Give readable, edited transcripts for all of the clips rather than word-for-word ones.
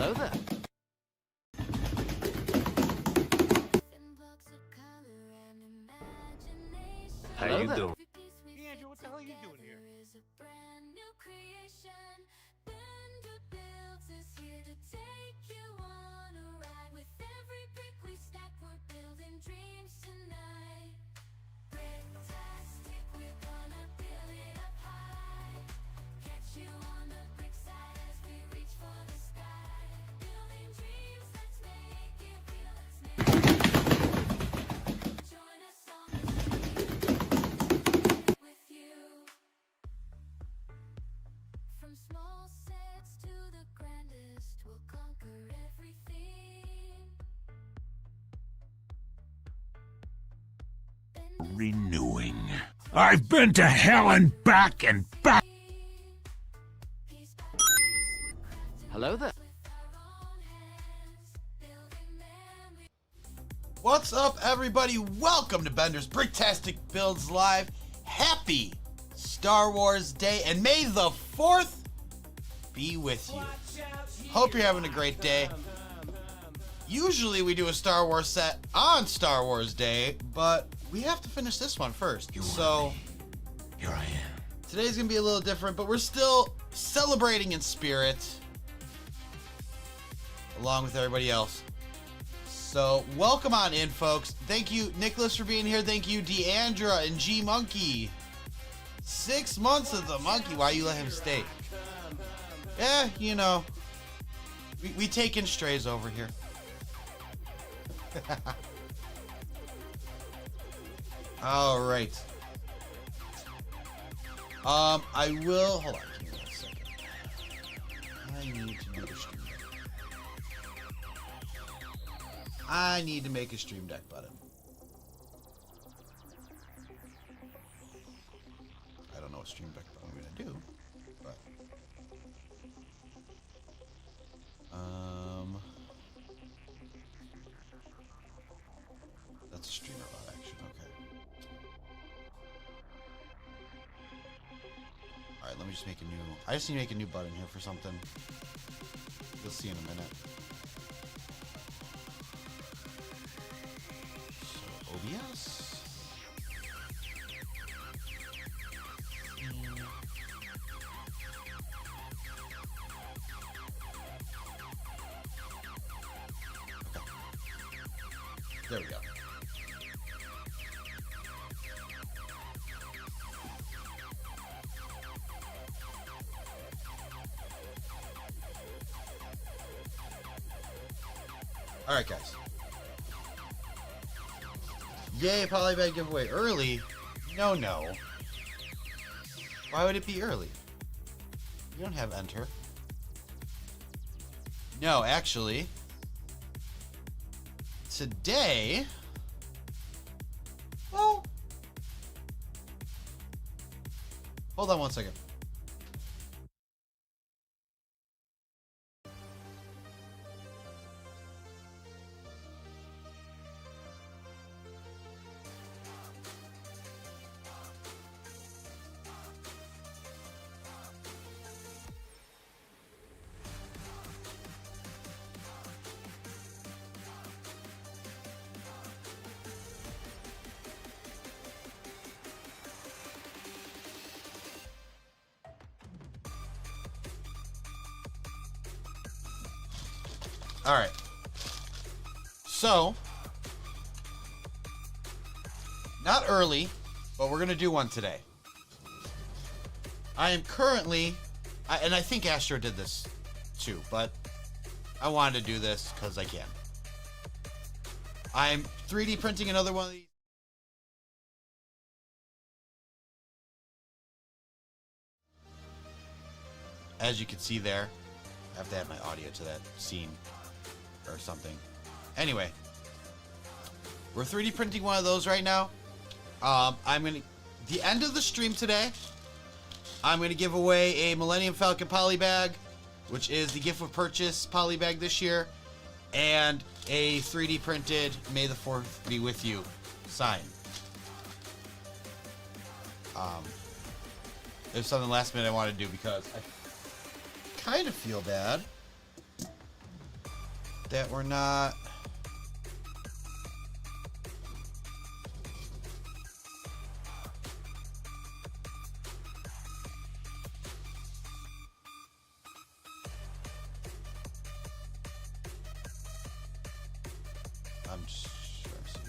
Hello there. How you doing? Hey, Andrew, what the hell are you doing here? Bricktastic, we're gonna build it up high. Catch you on the brick side as we reach for the sky. Building dreams, let's make it real, let's make it. Join us on the street with you. From small sets to the grandest, we'll conquer everything. Renewing. I've been to hell and back and back. Hello there. What's up, everybody? Welcome to Bender's Bricktastic Builds Live. Happy Star Wars Day, and may the 4th be with you. Hope you're having a great day. Usually we do a Star Wars set on Star Wars Day, but we have to finish this one first. So Here I am. today's gonna be a little different, but we're still celebrating in spirit, along with everybody else. So welcome on in, folks. Thank you, Nicholas, for being here. Thank you, Deandra and G Monkey. 6 months of the monkey. Why you let him stay? Yeah, you know, we take in strays over here. All right. I will hold on. Give me 1 second. I need to make a stream deck. I need to make a stream deck button. I don't know what stream deck button I'm gonna do, but that's a streamer bot action. Okay. All right, let me just make a new. I just need to make a new button here for something. You'll see in a minute. So OBS. Okay. There we go. All right, guys. Yay, polybag giveaway early. No. Why would it be early? You don't have enter. No, actually, today. Well, hold on 1 second. All right. So, not early, but we're going to do one today. I am currently, and I think Astro did this too, but I wanted to do this because I can. I'm 3D printing another one of these. As you can see there, I have to add my audio to that scene or something. Anyway, we're 3D printing one of those right now. The end of the stream today, I'm gonna give away a Millennium Falcon polybag, which is the gift of purchase polybag this year, and a 3D printed May the 4th be with you sign. It was something last minute I wanted to do because I kind of feel bad that we're not. I'm just trying to see.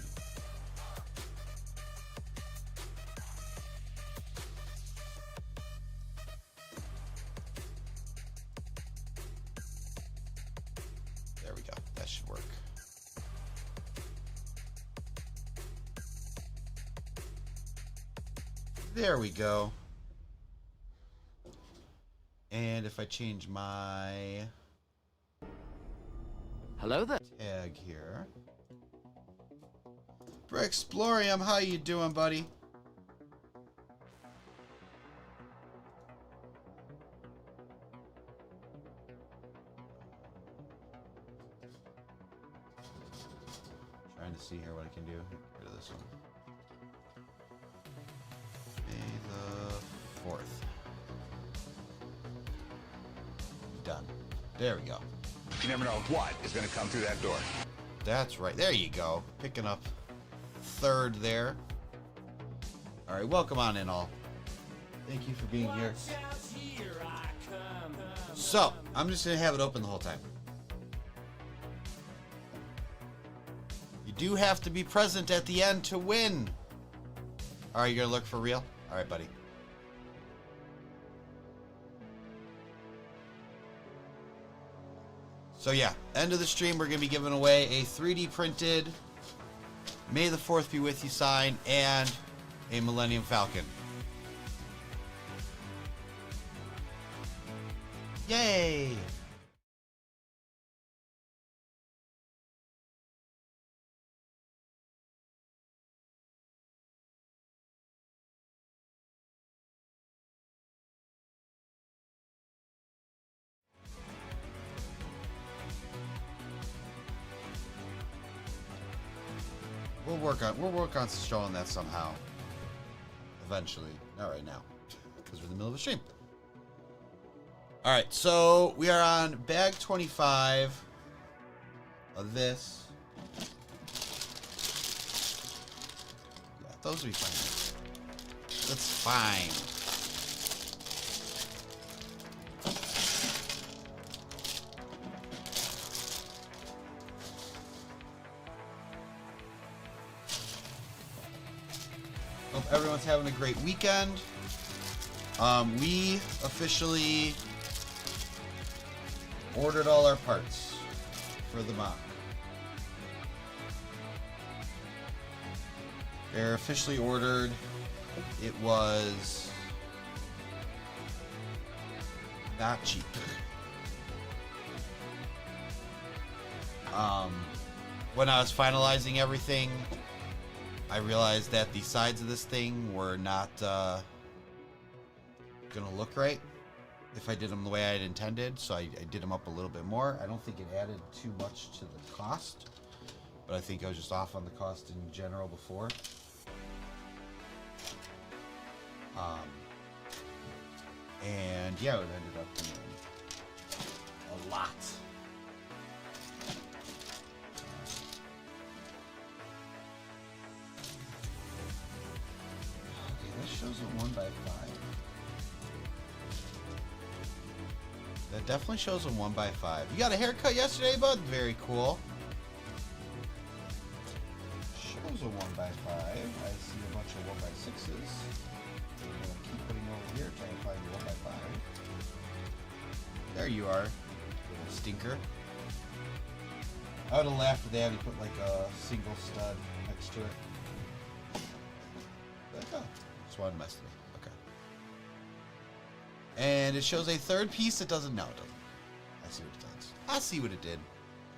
There we go. That should work. There we go. And if I change my Hello there. tag here. Brexplorium, how you doing, buddy? Trying to see here what I can do. Get rid of this one. May the 4th. Done. There we go. You never know what is going to come through that door. That's right. There you go. Picking up 3rd there. All right, welcome on in, all. Thank you for being here. So, I'm just going to have it open the whole time. You do have to be present at the end to win. All right, you going to look for real? All right, buddy. So yeah, end of the stream, we're going to be giving away a 3D printed May the 4th be with you sign and a Millennium Falcon. Yay! We'll work on showing that somehow. Eventually. Not right now. Because we're in the middle of a stream. Alright, so we are on bag 25 of this. Yeah, those will be fine. That's fine. Hope everyone's having a great weekend. We officially ordered all our parts for the mock. They're officially ordered. It was not cheap. When I was finalizing everything, I realized that the sides of this thing were not gonna look right if I did them the way I had intended, so I did them up a little bit more. I don't think it added too much to the cost, but I think I was just off on the cost in general before. And yeah, it ended up being a lot. Shows a 1x5. That definitely shows a 1x5. You got a haircut yesterday, bud? Very cool. Shows a 1x5. I see a bunch of 1x6s. I'm gonna keep putting over here, trying to find the 1x5. There you are, little stinker. I would have laughed if they had to put like a single stud next to it. Like, oh. Just wanted to mess with me. Okay. And it shows a 3rd piece that doesn't. No, it doesn't. I see what it does. I see what it did.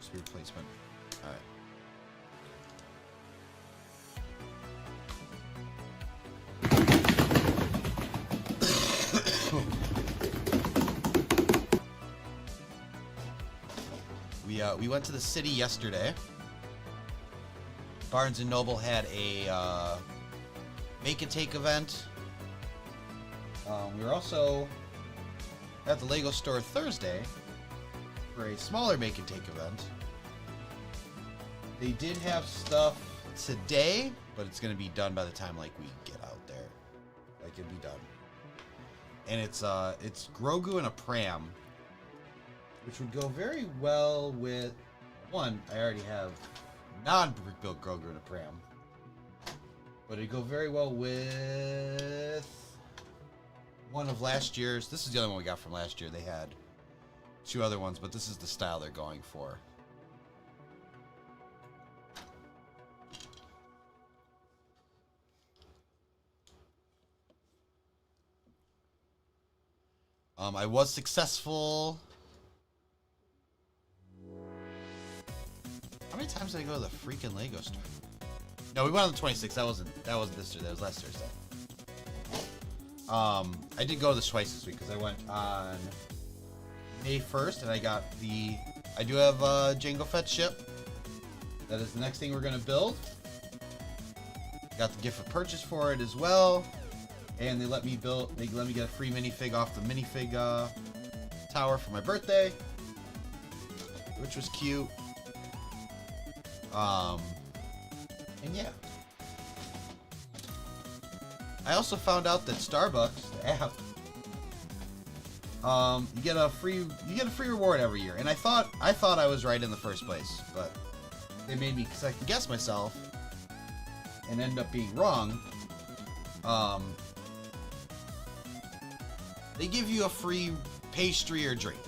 Just replacement. Alright. We went to the city yesterday. Barnes & Noble had a make and take event. We were also at the Lego store Thursday for a smaller make and take event. They did have stuff today, but it's gonna be done by the time like we get out there. Like it'll be done. And it's Grogu and a pram, which would go very well with one. I already have non-brick built Grogu and a pram, but it'd go very well with one of last year's. This is the other one we got from last year. They had two other ones, but this is the style they're going for. I was successful. How many times did I go to the freaking Lego store? No, we went on the 26th. That wasn't this Thursday. That was last Thursday. I did go this twice this week because I went on May 1st and I got I do have a Jango Fett ship. That is the next thing we're gonna build. Got the gift of purchase for it as well. And they let me get a free minifig off the minifig tower for my birthday, which was cute. And yeah. I also found out that Starbucks, the app, you get a free reward every year. And I thought I was right in the first place, but they made me second guess myself and end up being wrong. They give you a free pastry or drink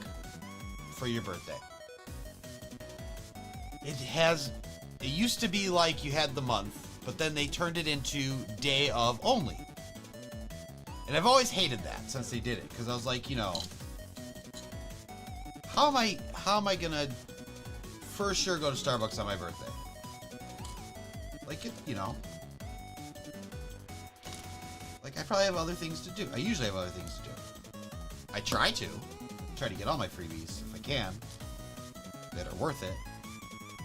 for your birthday. It used to be like you had the month, but then they turned it into day of only. And I've always hated that since they did it, because I was like, you know, how am I gonna for sure go to Starbucks on my birthday? Like, you know, like I probably have other things to do. I usually have other things to do. I try to get all my freebies if I can that are worth it.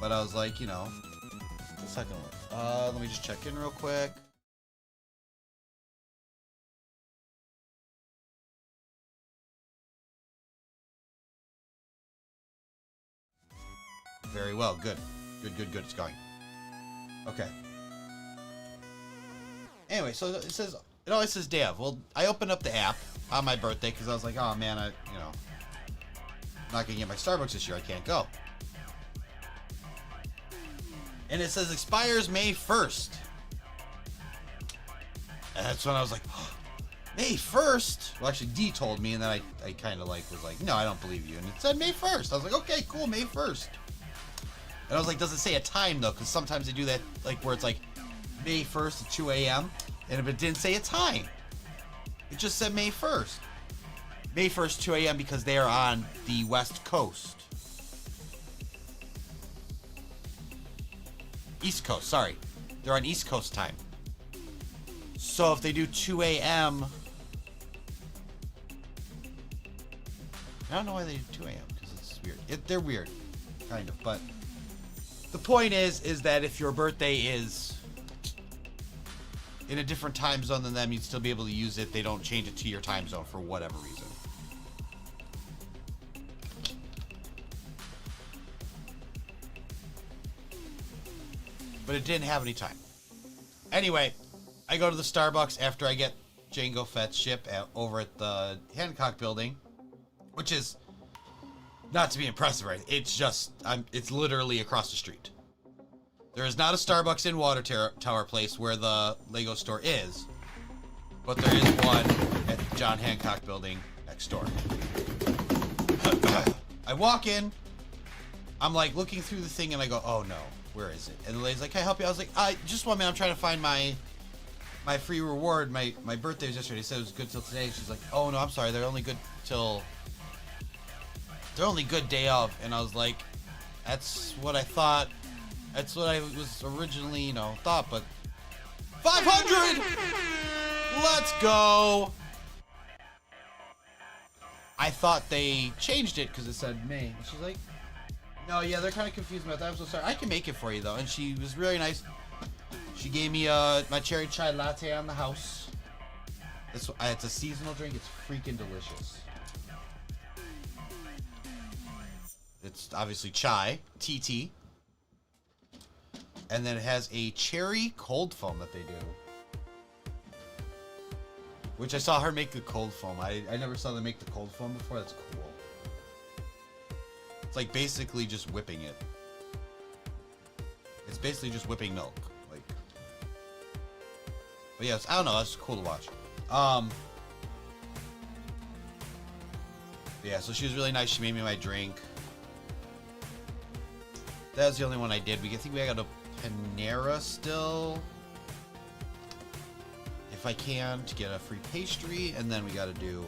But I was like, you know, the second one. Let me just check in real quick. Very well. Good. It's going. Okay. Anyway, so it always says day of. Well, I opened up the app on my birthday because I was like, oh man, I'm not gonna get my Starbucks this year. I can't go. And it says expires May 1st. And that's when I was like, oh, May 1st? Well, actually, D told me, and then I kind of was like, no, I don't believe you. And it said May 1st. I was like, okay, cool, May 1st. And I was like, does it say a time though? Because sometimes they do that, like where it's like May 1st at 2 a.m. And it didn't say a time. It just said May 1st. May 1st, 2 a.m. because they are on the West Coast. East Coast, sorry. They're on East Coast time. So if they do 2 a.m. I don't know why they do 2 a.m. because it's weird. They're weird, kind of. But the point is that if your birthday is in a different time zone than them, you'd still be able to use it. They don't change it to your time zone for whatever reason. But it didn't have any time. Anyway, I go to the Starbucks after I get Jango Fett's ship over at the Hancock building, which is not to be impressive, right? It's just, it's literally across the street. There is not a Starbucks in Water Tower Place where the Lego store is, but there is one at the John Hancock building next door. I walk in, I'm like looking through the thing and I go, oh no, where is it? And the lady's like, can I help you? I was like, just 1 minute, I'm trying to find my free reward. My birthday was yesterday, so it was good till today. She's like, oh no, I'm sorry, they're only good day of. And I was like, that's what I thought. That's what I was originally, thought, but 500! Let's go! I thought they changed it because it said May. And she's like, no, yeah, they're kind of confused about that. I'm so sorry. I can make it for you, though. And she was really nice. She gave me my cherry chai latte on the house. It's a seasonal drink. It's freaking delicious. It's obviously chai, TT. And then it has a cherry cold foam that they do. Which I saw her make the cold foam. I never saw them make the cold foam before. That's cool. It's like basically just whipping it. It's basically just whipping milk. Like, but yeah, I don't know. That's cool to watch. Yeah, so she was really nice. She made me my drink. That was the only one I did. I think we got a Panera still. If I can, to get a free pastry, and then we got to do.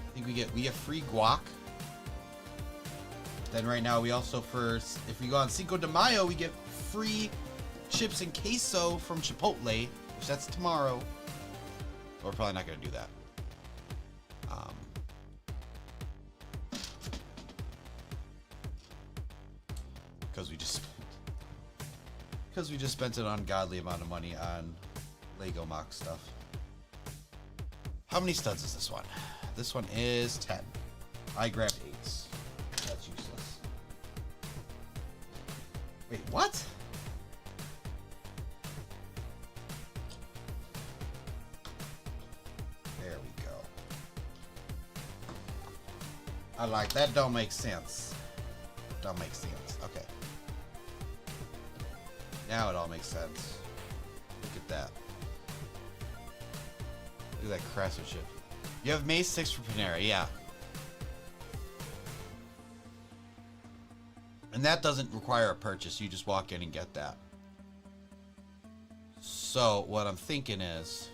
I think we get free guac. Then right now we also if we go on Cinco de Mayo, we get free chips and queso from Chipotle, which that's tomorrow. We're probably not gonna do that. Because we just spent an ungodly amount of money on Lego mock stuff. How many studs is this one? This one is 10. I grabbed 8s. That's useless. Wait, what? There we go. I like that. Don't make sense. Don't make sense. Okay. Now it all makes sense. Look at that. Look at that craftsmanship. You have May 6 for Panera, yeah. And that doesn't require a purchase. You just walk in and get that. So what I'm thinking is,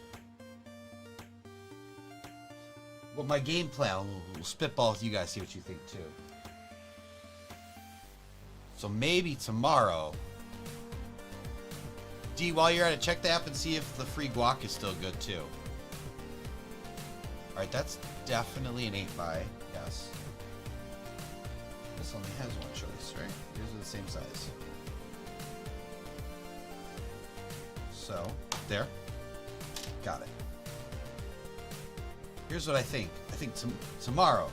well, my game plan, we'll spitball with you guys, see what you think too. So maybe tomorrow. D, while you're at it, check the app and see if the free guac is still good too. Alright, that's definitely an 8x, yes. This only has one choice, right? These are the same size. So, there. Got it. Here's what I think. I think tomorrow,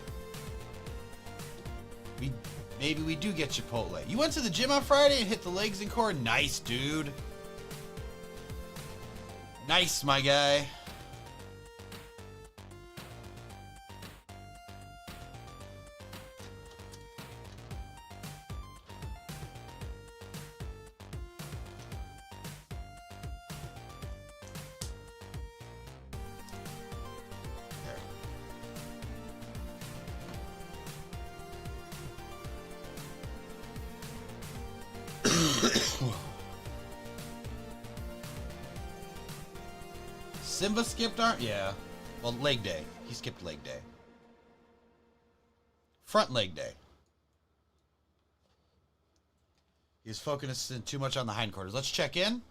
maybe we do get Chipotle. You went to the gym on Friday and hit the legs and core? Nice, dude. Nice, my guy. Simba skipped yeah. Well, leg day. He skipped leg day. Front leg day. He's focusing too much on the hindquarters. Let's check in.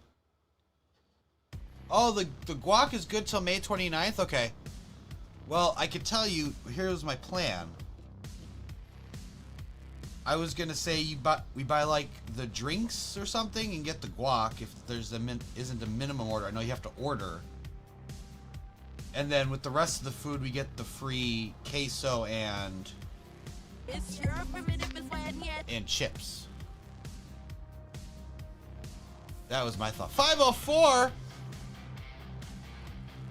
Oh, the guac is good till May 29th? Okay. Well, I could tell you, here's my plan. I was gonna say we buy like the drinks or something and get the guac if there's isn't a minimum order. I know you have to order. And then with the rest of the food, we get the free queso and chips. That was my thought. 504.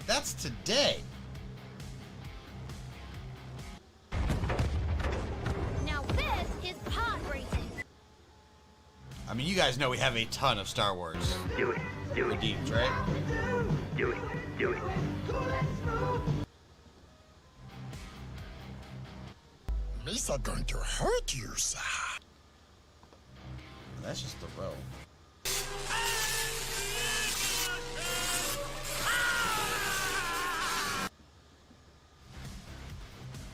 That's today. Now this is pod racing. I mean, you guys know we have a ton of Star Wars. Do it. Redeems, right? Do it. Misa going to hurt you, sir. That's just the row.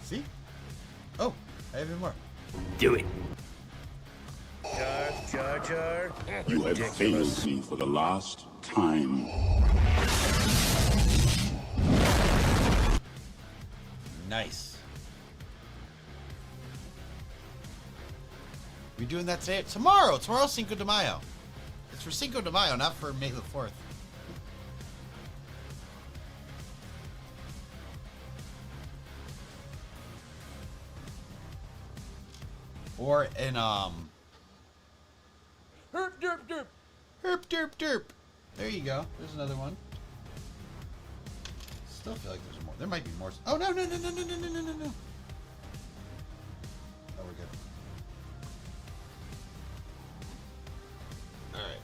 See? Oh, I have even more. Do it. Jar. You have failed me for the last time. Nice. We doing that today? Tomorrow! Tomorrow's Cinco de Mayo. It's for Cinco de Mayo, not for May the 4th. Or in Herp derp derp. There you go. There's another one. Still feel like there's more. There might be more. Oh no no no no no no no no no no. Oh, we're good. All right.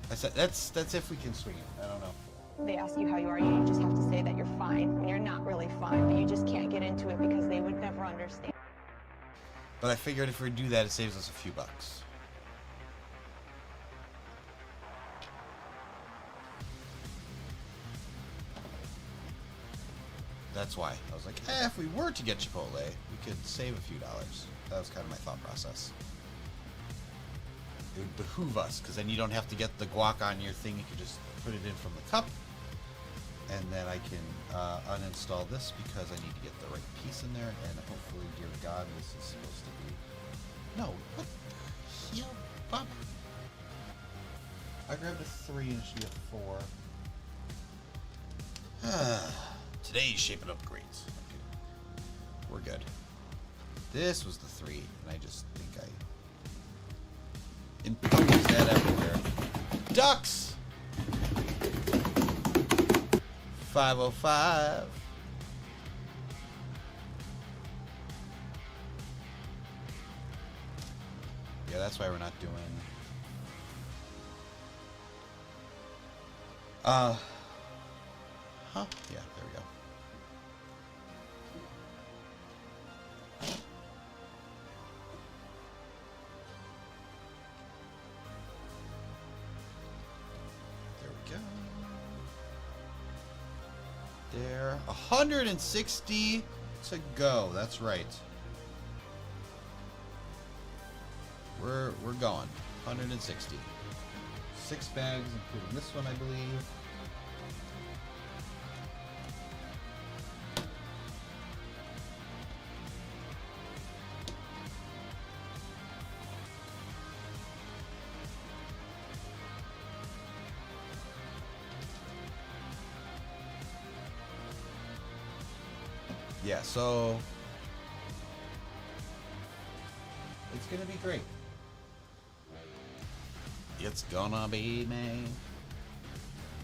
I said that's if we can swing it. I don't know. They ask you how you are, you just have to say that you're fine when you're not really fine, but you just can't get into it because they would never understand. But I figured if we do that, it saves us a few bucks. That's why. I was like, if we were to get Chipotle, we could save a few dollars. That was kind of my thought process. It would behoove us, because then you don't have to get the guac on your thing. You can just put it in from the cup. And then I can uninstall this because I need to get the right piece in there. And hopefully, dear God, this is supposed to be... No, what the hell, Bob? I grabbed a 3 and it should be a 4. Today's shaping up great. Okay. We're good. This was the 3, and I just think I imposed that everywhere. Ducks! 505. Yeah, that's why we're not doing... Huh? Yeah, there we go. There we go. There. 160 to go. That's right. We're going. 160. 6 bags, including this one, I believe. Yeah, so it's gonna be great. It's gonna be me.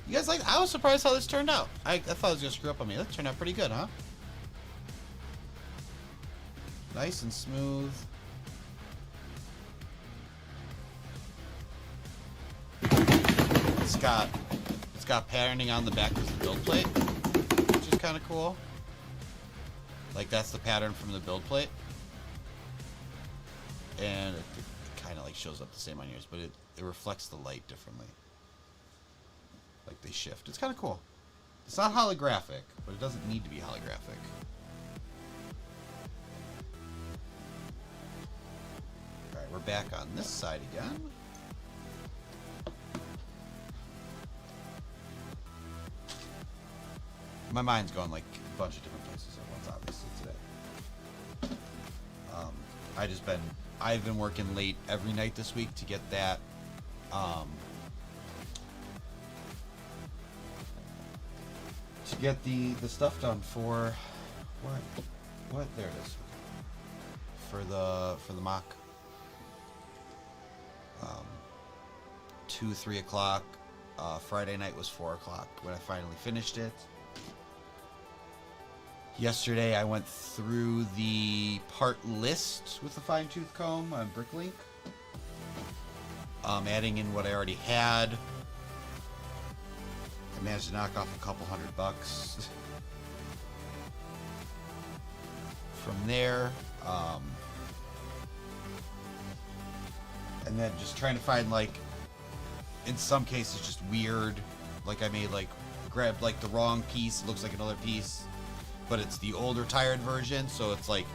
You guys like? I was surprised how this turned out. I thought it was gonna screw up on me. That turned out pretty good, huh? Nice and smooth. It's got patterning on the back of the build plate, which is kind of cool. Like that's the pattern from the build plate, and it kind of like shows up the same on yours, but it reflects the light differently. Like they shift. It's kind of cool. It's not holographic, but it doesn't need to be holographic. All right, we're back on this side again. My mind's going like a bunch of different places at once, obviously, today. I've been working late every night this week to get that, to get the stuff done for, what, there it is, for the mock, 2, 3 o'clock, Friday night was 4 o'clock when I finally finished it. Yesterday I went through the part list with a fine-tooth comb on Bricklink, adding in what I already had. I managed to knock off a couple $100 from there, and then just trying to find, like, in some cases just weird, like I made like grabbed like the wrong piece, it looks like another piece, but it's the older tired version, so it's like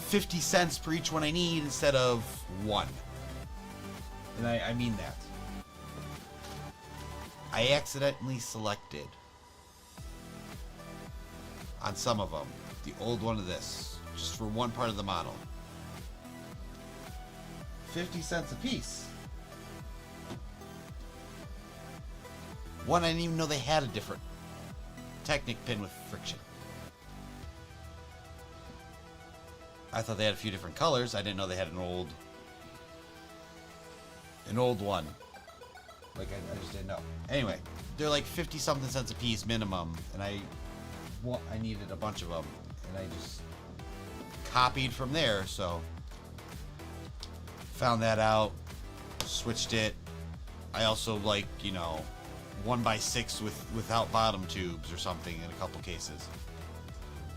50 cents per each one I need instead of 1. And I mean that. I accidentally selected on some of them the old one of this, just for one part of the model. 50 cents a piece. One, I didn't even know they had a different Technic pin with friction. I thought they had a few different colors. I didn't know they had an old one. Like, I just didn't know. Anyway, they're like 50 something cents a piece minimum, and I needed a bunch of them, and I just copied from there. So found that out, switched it. I also like, you know, 1x6 without bottom tubes or something in a couple cases.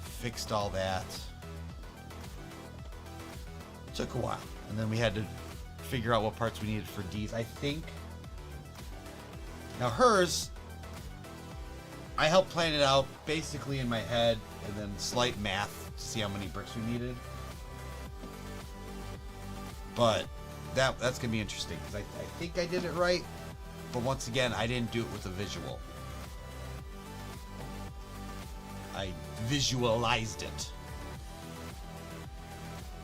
Fixed all that. Took a while, and then we had to figure out what parts we needed for D's. I think now hers, I helped plan it out basically in my head, and then slight math to see how many bricks we needed. But that's gonna be interesting because I think I did it right, but once again I didn't do it with a visual. I visualized it.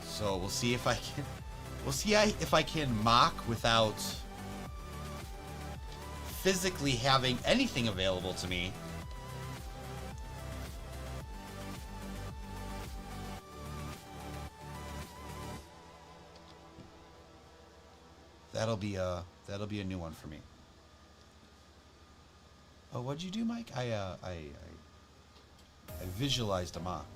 So we'll see if I can. We'll see if I can mock without physically having anything available to me. That'll be a new one for me. Oh, what'd you do, Mike? I visualized a mock.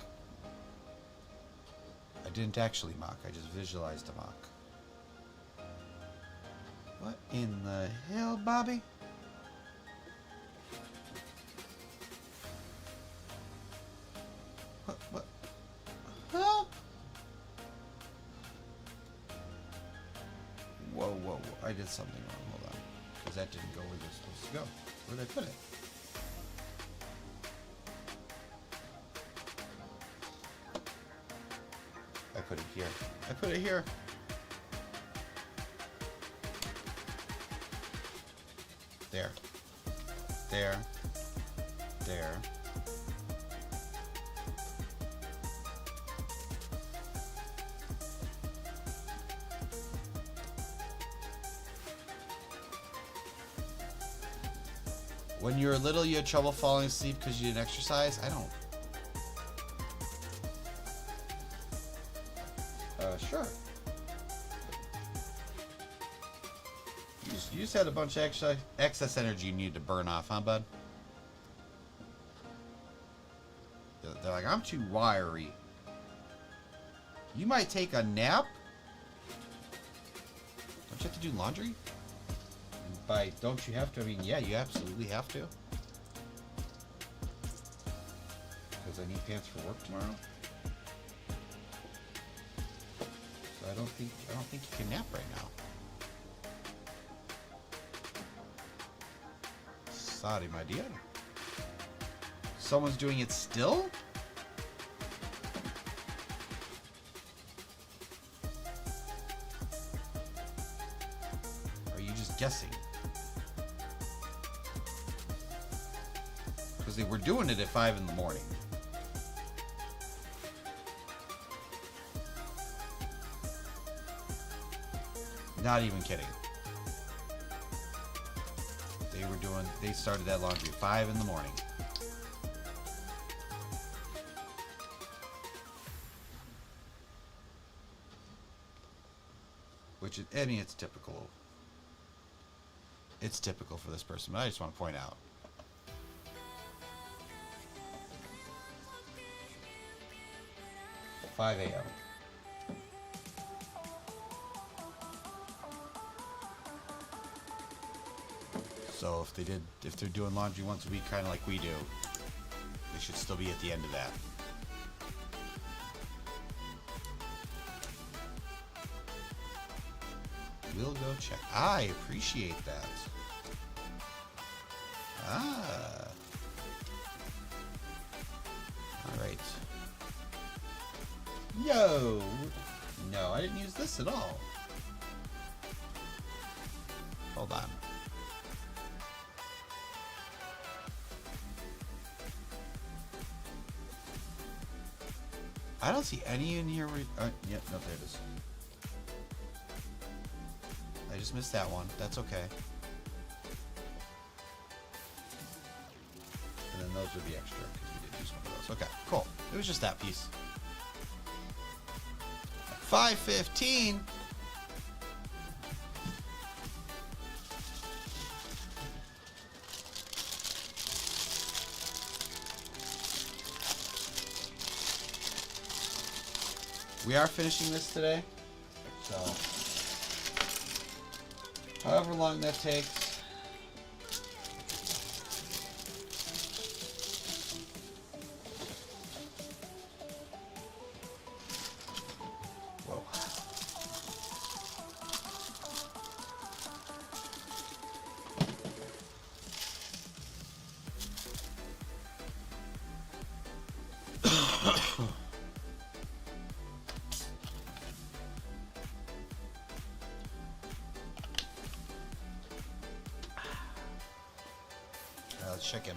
I didn't actually mock. I just visualized a mock. What in the hell, Bobby? What? Huh? Whoa. I did something wrong. Hold on. Because that didn't go where it was supposed to go. Where did I put it? I put it here. I put it here. There. There. There. When you were little, you had trouble falling asleep because you didn't exercise? I don't. Sure. You just had a bunch of excess energy you need to burn off, huh, bud? They're like, I'm too wiry. You might take a nap? Don't you have to do laundry? And by don't you have to, I mean, yeah, you absolutely have to. Because I need pants for work tomorrow. I don't think you can nap right now. Sorry, my dear. Someone's doing it still? Are you just guessing? Because they were doing it at 5 in the morning. Not even kidding. They started that laundry at 5 in the morning. Which is, I mean, it's typical. It's typical for this person, but I just want to point out. – 5 a.m. So if they're doing laundry once a week, kind of like we do, they should still be at the end of that. We'll go check. I appreciate that. Ah. All right. Yo. No, I didn't use this at all. Hold on. I don't see any in here. Yep, no, there it is. I just missed that one. That's okay. And then those are the extra because we did use one of those. Okay, cool. It was just that piece. 5:15. We are finishing this today, so however long that takes. Whoa. Let's check in.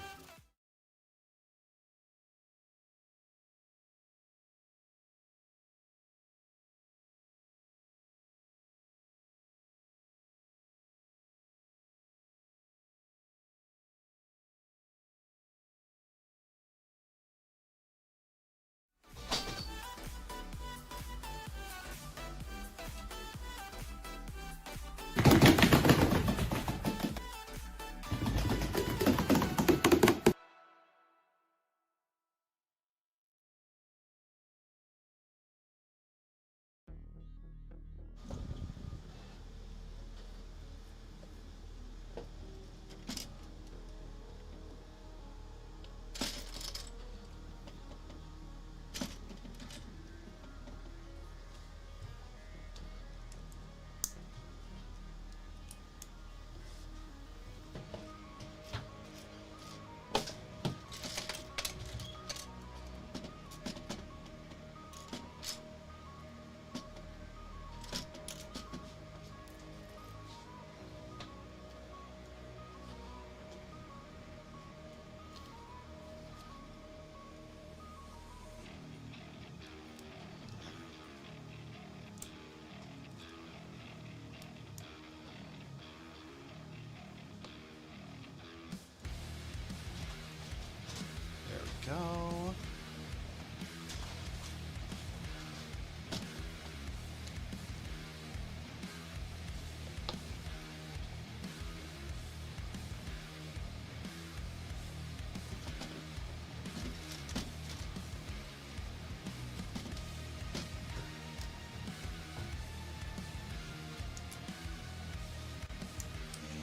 Go.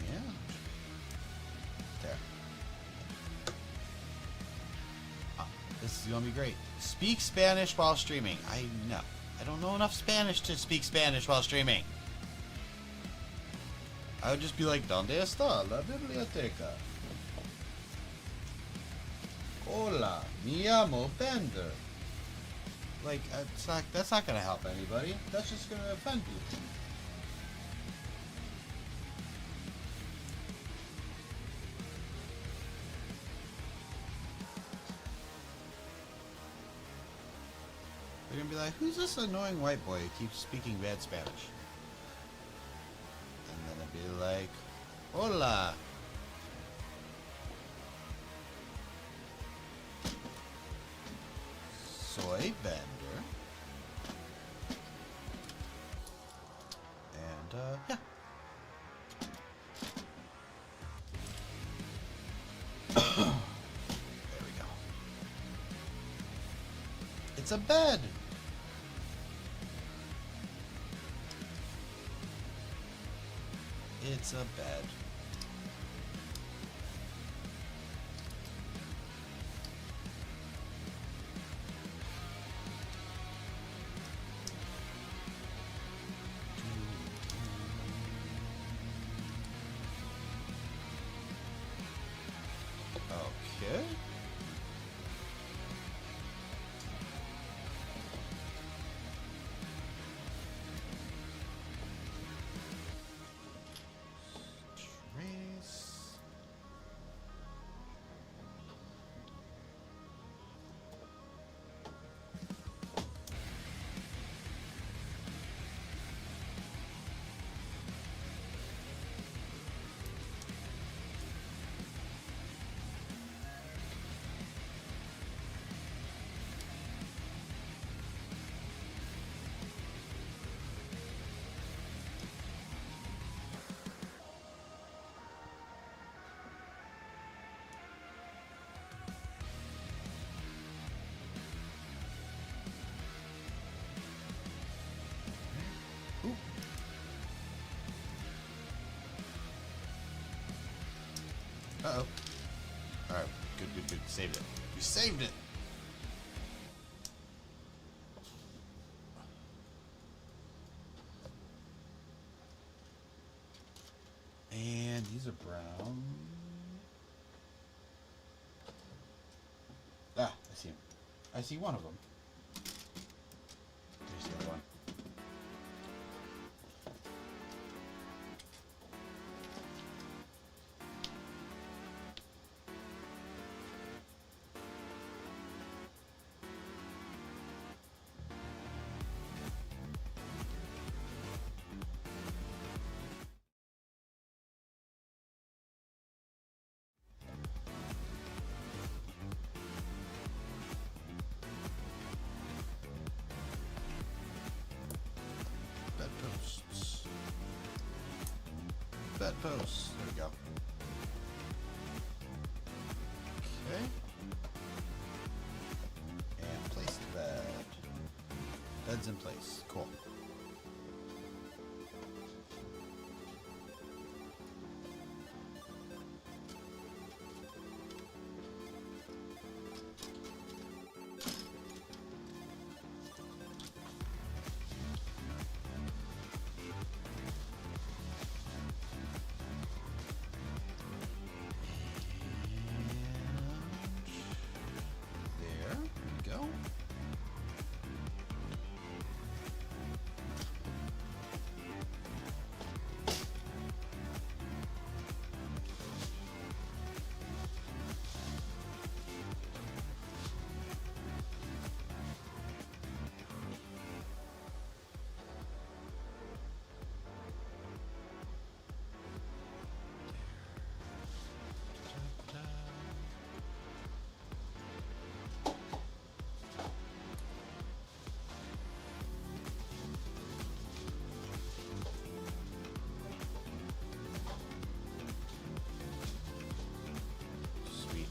Yeah. There. This is gonna be great. Speak Spanish while streaming. I don't know enough Spanish to speak Spanish while streaming. I would just be like, ¿Dónde está la biblioteca? Hola, me llamo Bender. Like, that's not gonna help anybody. That's just gonna offend you. They're gonna be like, who's this annoying white boy who keeps speaking bad Spanish? And then I'd be like, hola. Soy Bender. And, yeah. There we go. It's a bed. It's a bed. Okay. saved it. We saved it. And these are brown. Ah, I see him. I see one of them. Here's the other one. Bedposts. Bedposts. There we go. Okay. And place the bed. Bed's in place. Cool. There we go. Sweet.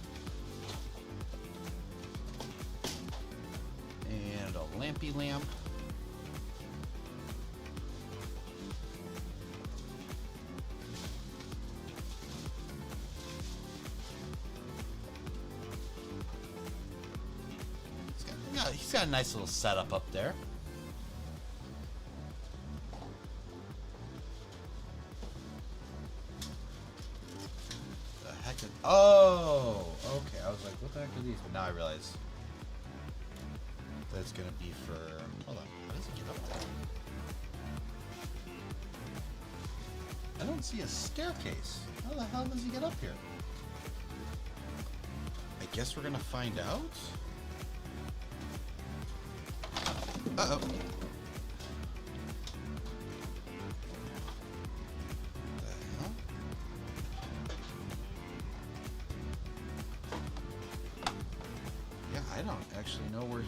And a lampy lamp. He's got a nice little setup up there. The heck is, oh, okay. I was like, what the heck are these? But now I realize that it's gonna be for. Hold on. How does he get up there? I don't see a staircase. How the hell does he get up here? I guess we're gonna find out. Uh-oh. The hell? Yeah, I don't actually know where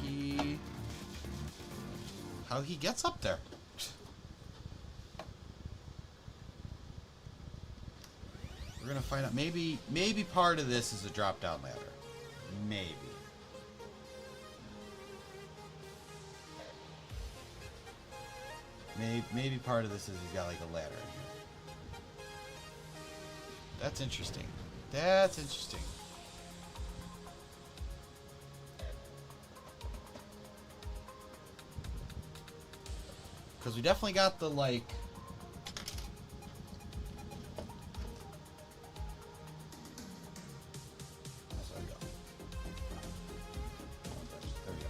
how he gets up there. We're gonna find out. Maybe part of this is a drop-down ladder. Maybe. Maybe part of this is he's got like a ladder in here. That's interesting. That's interesting. Because we definitely got the like. There we go. There we go.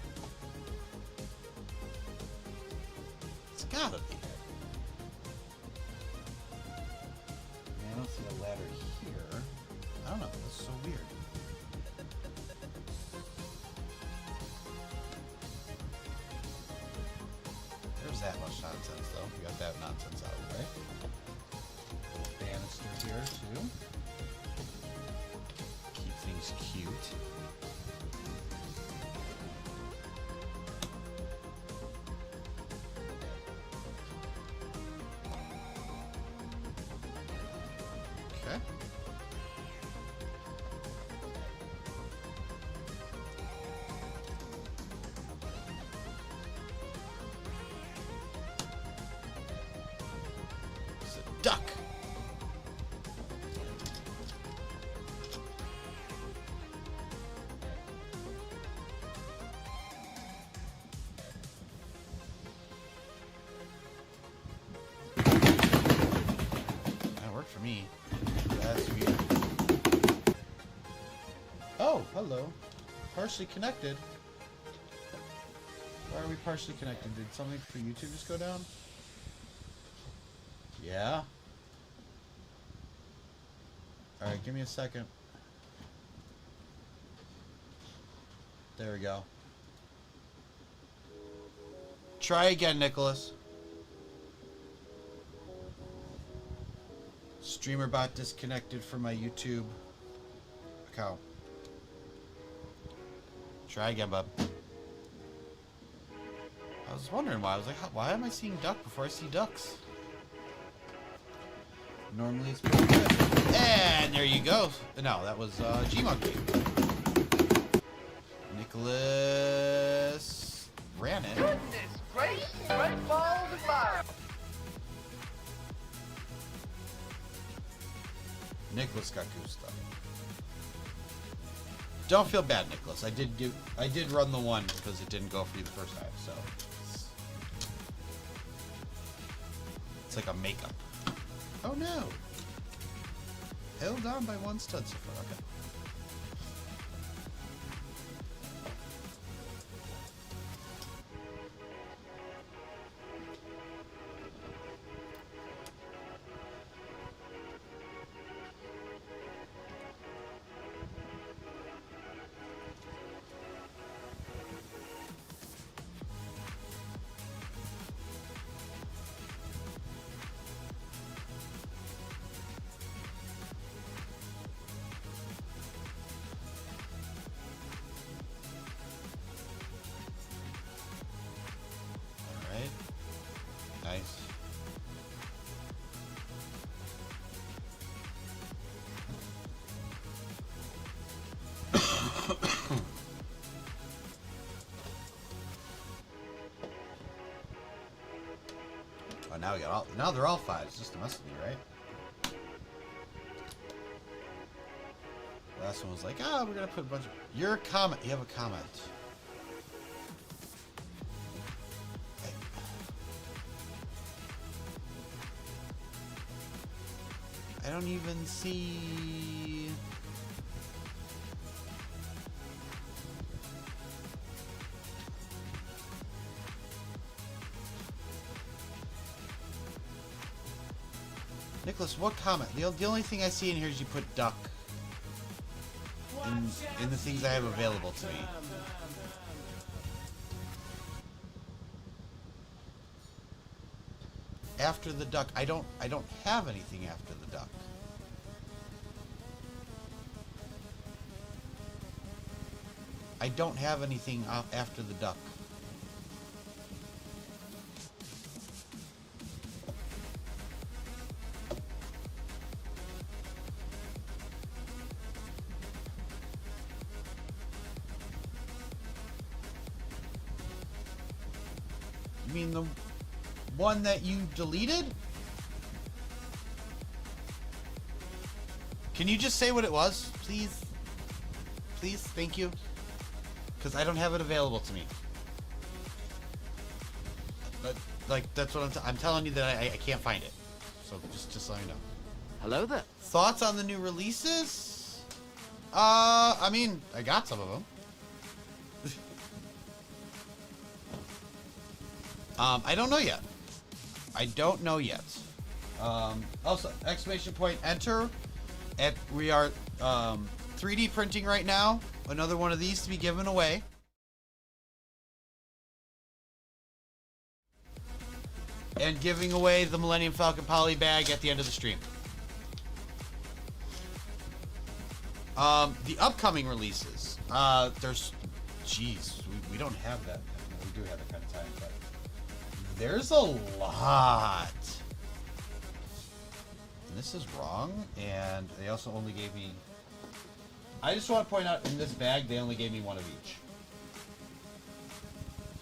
It's gotta be. I don't see a ladder here. I don't know. That's so weird. There's that much nonsense, though. We got that nonsense out of the way. Banister here, too. Keep things cute. Okay. It's a duck. me. That's weird. Oh, hello. Partially connected. Why are we partially connected? Did something for YouTube just go down? Yeah. Alright, give me a second. There we go. Try again, Nicholas. Streamer bot disconnected from my YouTube account. Try again, bub. I was wondering why. I was like, why am I seeing duck before I see ducks? Normally it's pretty good. And there you go. No, that was G-Monkey. Nicholas ran it. Goodness gracious, red balls of fire. Nicholas got goosed up. Don't feel bad, Nicholas. I did run the one because it didn't go for you the first time, so it's like a makeup. Oh no! Held on by one stud so far. Okay. Nice. Oh, now we got all. Now they're all fives, just to mess with me, right? Last one was like, we're gonna put a bunch of. Your comment. You have a comment. I don't even see. Nicholas, what comment? The only thing I see in here is you put duck in the things I have available to me. After the duck, I don't have anything after the duck. I don't have anything after the duck. You mean the one that you deleted? Can you just say what it was, please? Please, thank you. Because I don't have it available to me. But, like, that's what I'm telling you that I can't find it. So just so you know. Hello there. Thoughts on the new releases? I mean, I got some of them. I don't know yet. I don't know yet. Also, exclamation point, enter. We are 3D printing right now. Another one of these to be given away. And giving away the Millennium Falcon poly bag at the end of the stream. The upcoming releases. There's... Jeez, we don't have that. We do have that kind of time, but... There's a lot. And this is wrong, and they also only gave me... I just want to point out, in this bag, they only gave me one of each.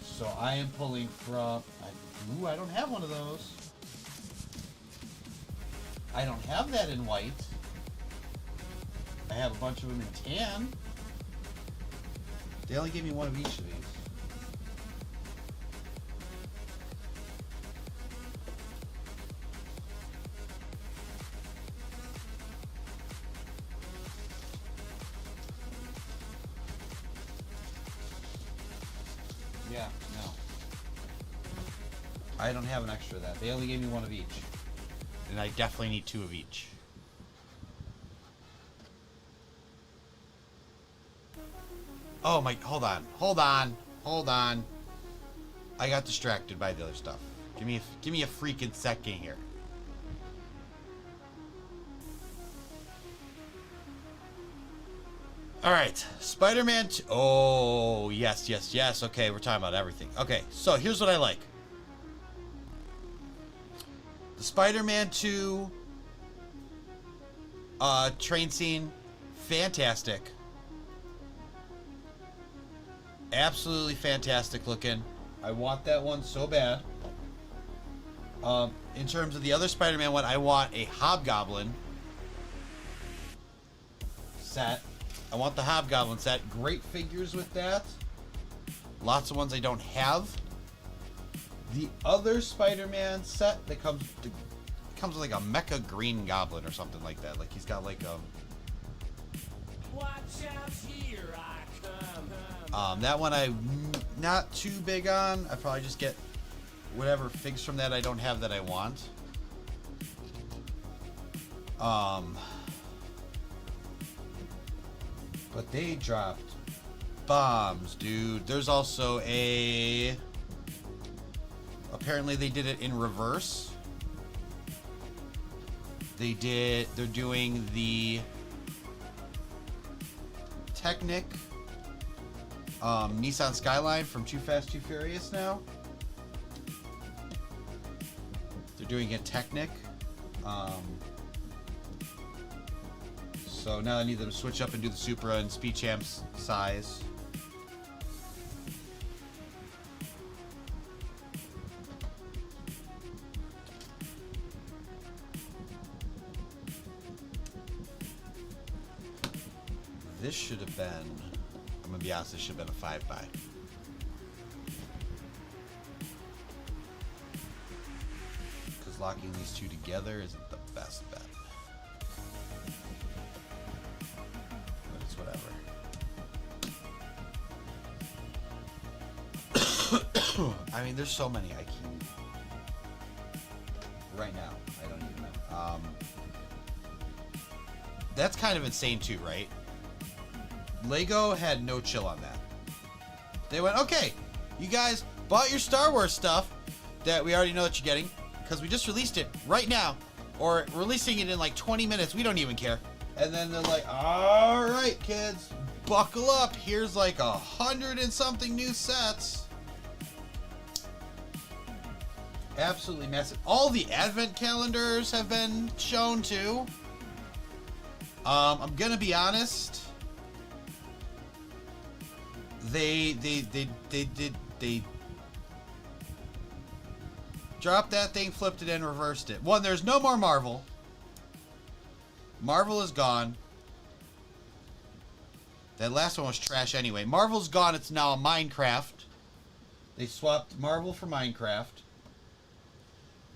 So I am pulling from... Ooh, I don't have one of those. I don't have that in white. I have a bunch of them in tan. They only gave me one of each of these. Yeah, no. I don't have an extra of that. They only gave me one of each. And I definitely need 2 of each. Oh my, hold on. I got distracted by the other stuff. Give me a freaking second here. All right, Spider-Man 2. Oh, yes. Okay, we're talking about everything. Okay, so here's what I like. The Spider-Man 2 train scene, fantastic. Absolutely fantastic looking. I want that one so bad. In terms of the other Spider-Man one, I want a Hobgoblin set. I want the Hobgoblin set. Great figures with that. Lots of ones I don't have. The other Spider-Man set that comes with like a Mecha Green Goblin or something like that. Like he's got like Watch out, here I come. that one I'm not too big on. I probably just get whatever figs from that I don't have that I want. But they dropped bombs, dude. There's also apparently they did it in reverse. They're doing the Technic Nissan Skyline from Too Fast, Too Furious now. They're doing a Technic. So now I need them to switch up and do the Supra and Speed Champs size. This should have been, I'm gonna be honest, this should have been a 5x. Because locking these two together isn't the best bet. But it's whatever. I mean, there's so many I can. Right now, I don't even know. That's kind of insane too, right? Lego had no chill on that. They went, okay, you guys bought your Star Wars stuff that we already know that you're getting because we just released it right now, or releasing it in like 20 minutes. We don't even care. And then they're like, all right, kids, buckle up. Here's like 100 and something new sets. Absolutely massive. All the advent calendars have been shown too. I'm gonna be honest. They dropped that thing, flipped it in, reversed it. One, there's no more Marvel. Marvel is gone. That last one was trash anyway. Marvel's gone. It's now a Minecraft. They swapped Marvel for Minecraft.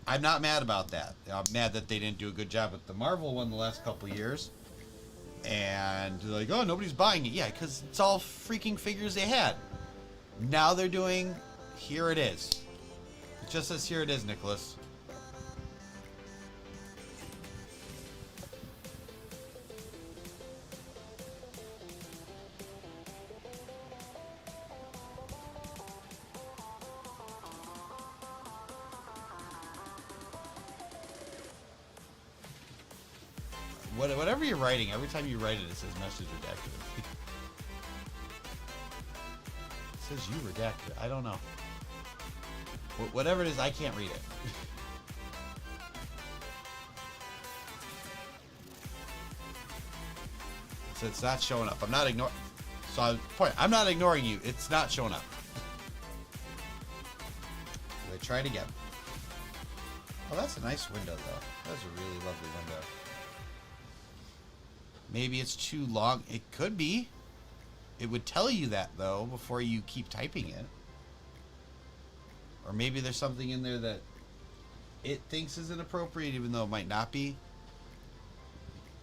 I'm not mad about that. I'm mad that they didn't do a good job with the Marvel one the last couple years. And they're like, oh, nobody's buying it. Yeah, because it's all freaking figures they had. Now they're doing, here it is. It just says, here it is, Nicholas. Whatever you're writing, every time you write it, it says message redacted. It says you redacted. I don't know. Whatever it is, I can't read it. So it's not showing up. I'm not ignoring. So I'm not ignoring you. It's not showing up. Let's try it again. Oh, that's a nice window, though. That's a really lovely window. Maybe it's too long. It could be. It would tell you that, though, before you keep typing it. Or maybe there's something in there that it thinks is inappropriate, even though it might not be.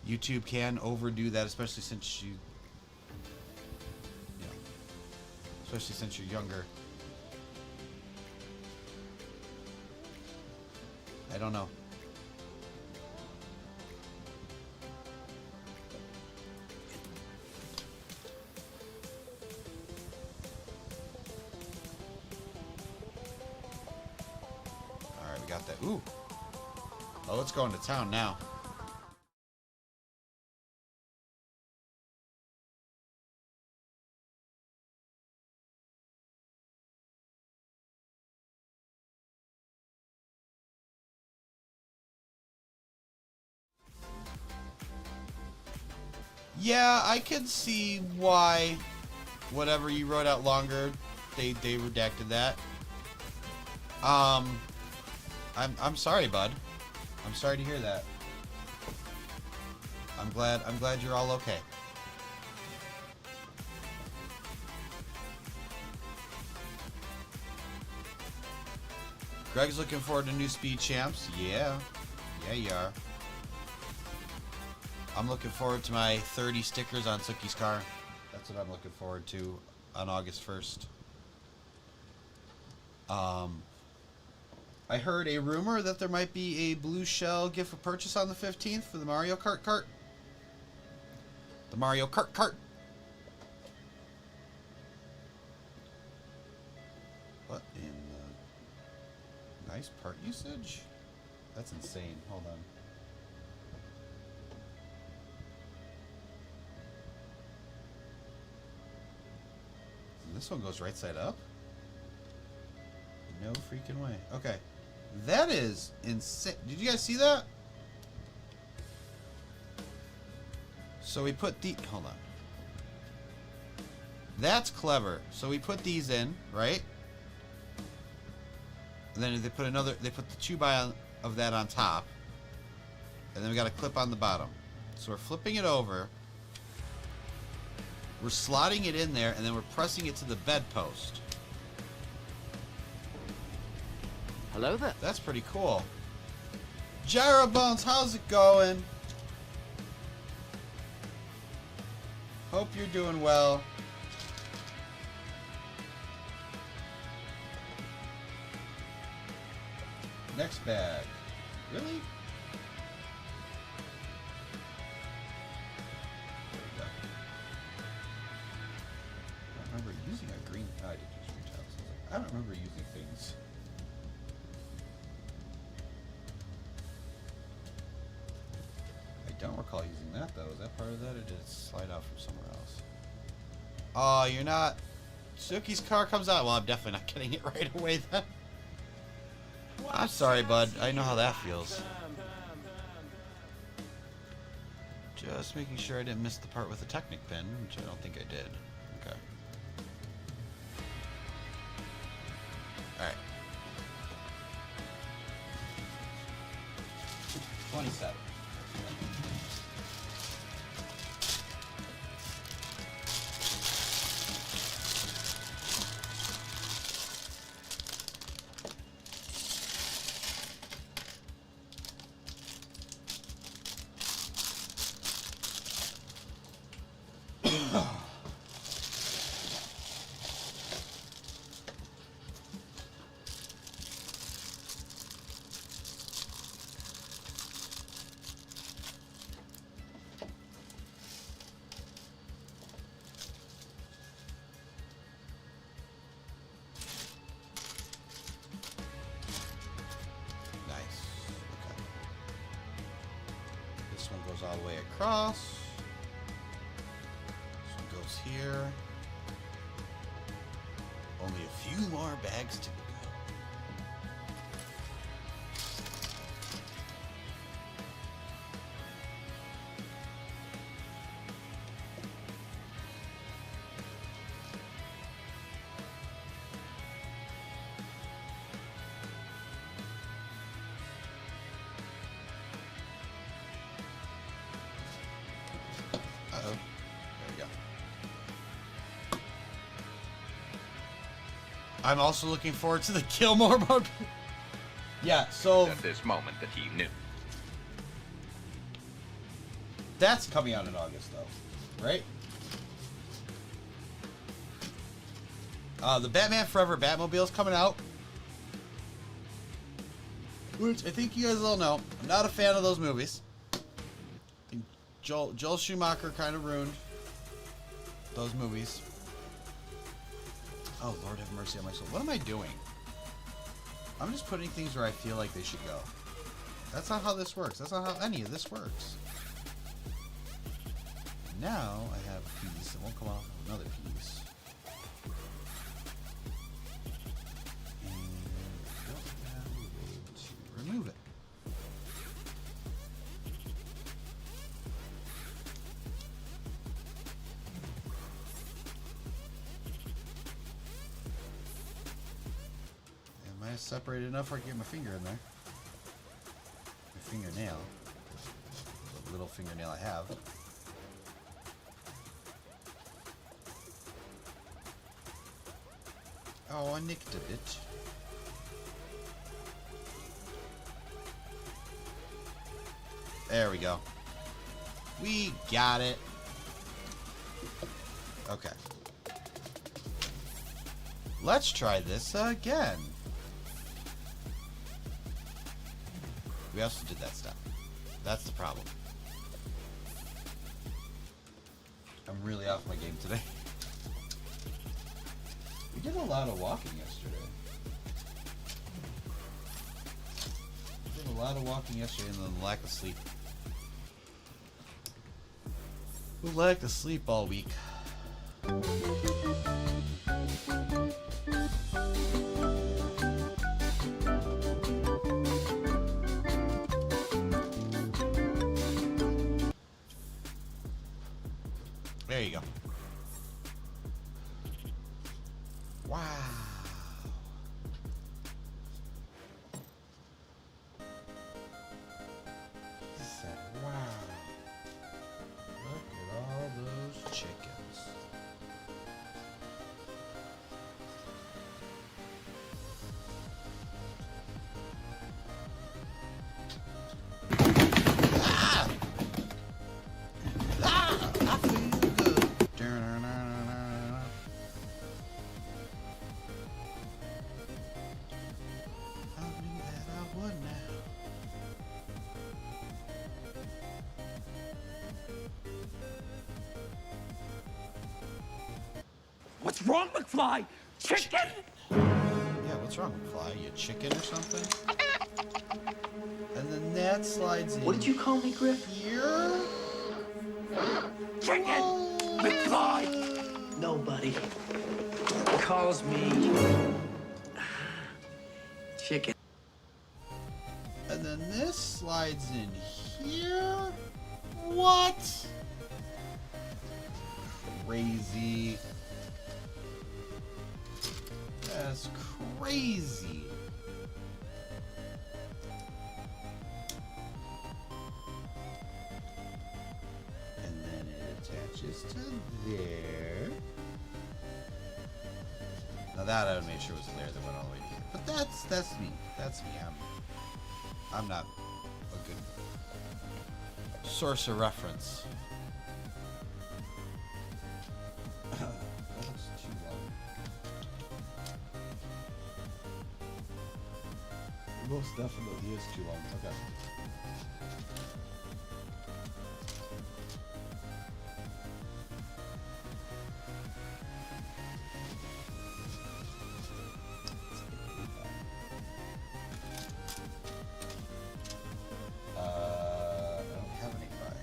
YouTube can overdo that, especially since especially since you're younger. I don't know. Alright, we got that. Ooh. Oh, let's go into town now. Yeah, I could see why whatever you wrote out longer, they redacted that. I'm sorry, bud. I'm sorry to hear that. I'm glad you're all okay. Greg's looking forward to new speed champs. Yeah. Yeah, you are. I'm looking forward to my 30 stickers on Suki's car. That's what I'm looking forward to on August 1st. I heard a rumor that there might be a blue shell gift for purchase on the 15th for the Mario Kart cart. The Mario Kart cart. What in the nice part usage? That's insane. Hold on. This one goes right side up? No freaking way. Okay. That is insane. Did you guys see that? So we put the... Hold on. That's clever. So we put these in, right? And then they put another... They put the 2x of that on top. And then we got a clip on the bottom. So we're flipping it over. We're slotting it in there, and then we're pressing it to the bedpost. Hello there. That's pretty cool. Gyro Bones, how's it going? Hope you're doing well. Next bag. Really? There we go. I don't remember using a green... Oh, I did use green tiles. I don't remember using things. I don't recall using that, though. Is that part of that, or did it slide out from somewhere else? Oh, you're not... Suki's car comes out. Well, I'm definitely not getting it right away, then. I'm sorry, bud. I know how that feels. Just making sure I didn't miss the part with the Technic pin, which I don't think I did. Okay. Alright. 27. This one goes all the way across. This one goes here. Only a few more bags to go. Uh-oh. There we go. I'm also looking forward to the Gilmore mode. Yeah, so At this moment that he knew. that's coming out in August, though, right? The Batman Forever Batmobile is coming out. Which I think you guys all know. I'm not a fan of those movies. I think Joel Schumacher kind of ruined those movies. Oh, Lord have mercy on my soul. What am I doing? I'm just putting things where I feel like they should go. That's not how this works. That's not how any of this works. Now I have a piece. It won't come off. Another piece. And I don't have a way to remove it. Am I separated enough where I can get my finger in there? My fingernail. The little fingernail I have. Oh, I nicked a bit. There we go. We got it. Okay. Let's try this again. We also did that step. That's the problem. I'm really off my game today. We did a lot of walking yesterday. We did a lot of walking yesterday and then lack of sleep. We lacked of sleep all week. There you go. Wow. Said, wow. Look at all those chickens. Ah! Ah! I feel good. I knew that I would now. What's wrong, McFly? Chicken? Yeah, what's wrong, McFly? You chicken or something? And then that slides in. What did you call me, Griff? Here? Chicken! McFly! Nobody calls me chicken. And then this slides in here? What? Crazy. That's crazy. And then it attaches to there. Now that I would make sure was a layer that went all the way to here. But that's me. That's me. I'm not a good source of reference. That looks too long. It most definitely is too long. Okay. I don't have any fire.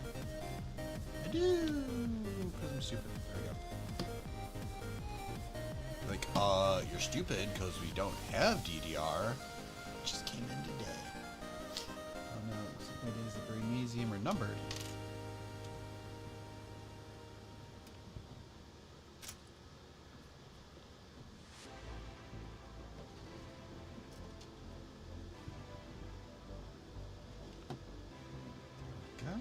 I do, because I'm stupid. There we go. Like, you're stupid because we don't have DDR. It just came in today. Oh no, it looks like my days at the museum are numbered. Okay.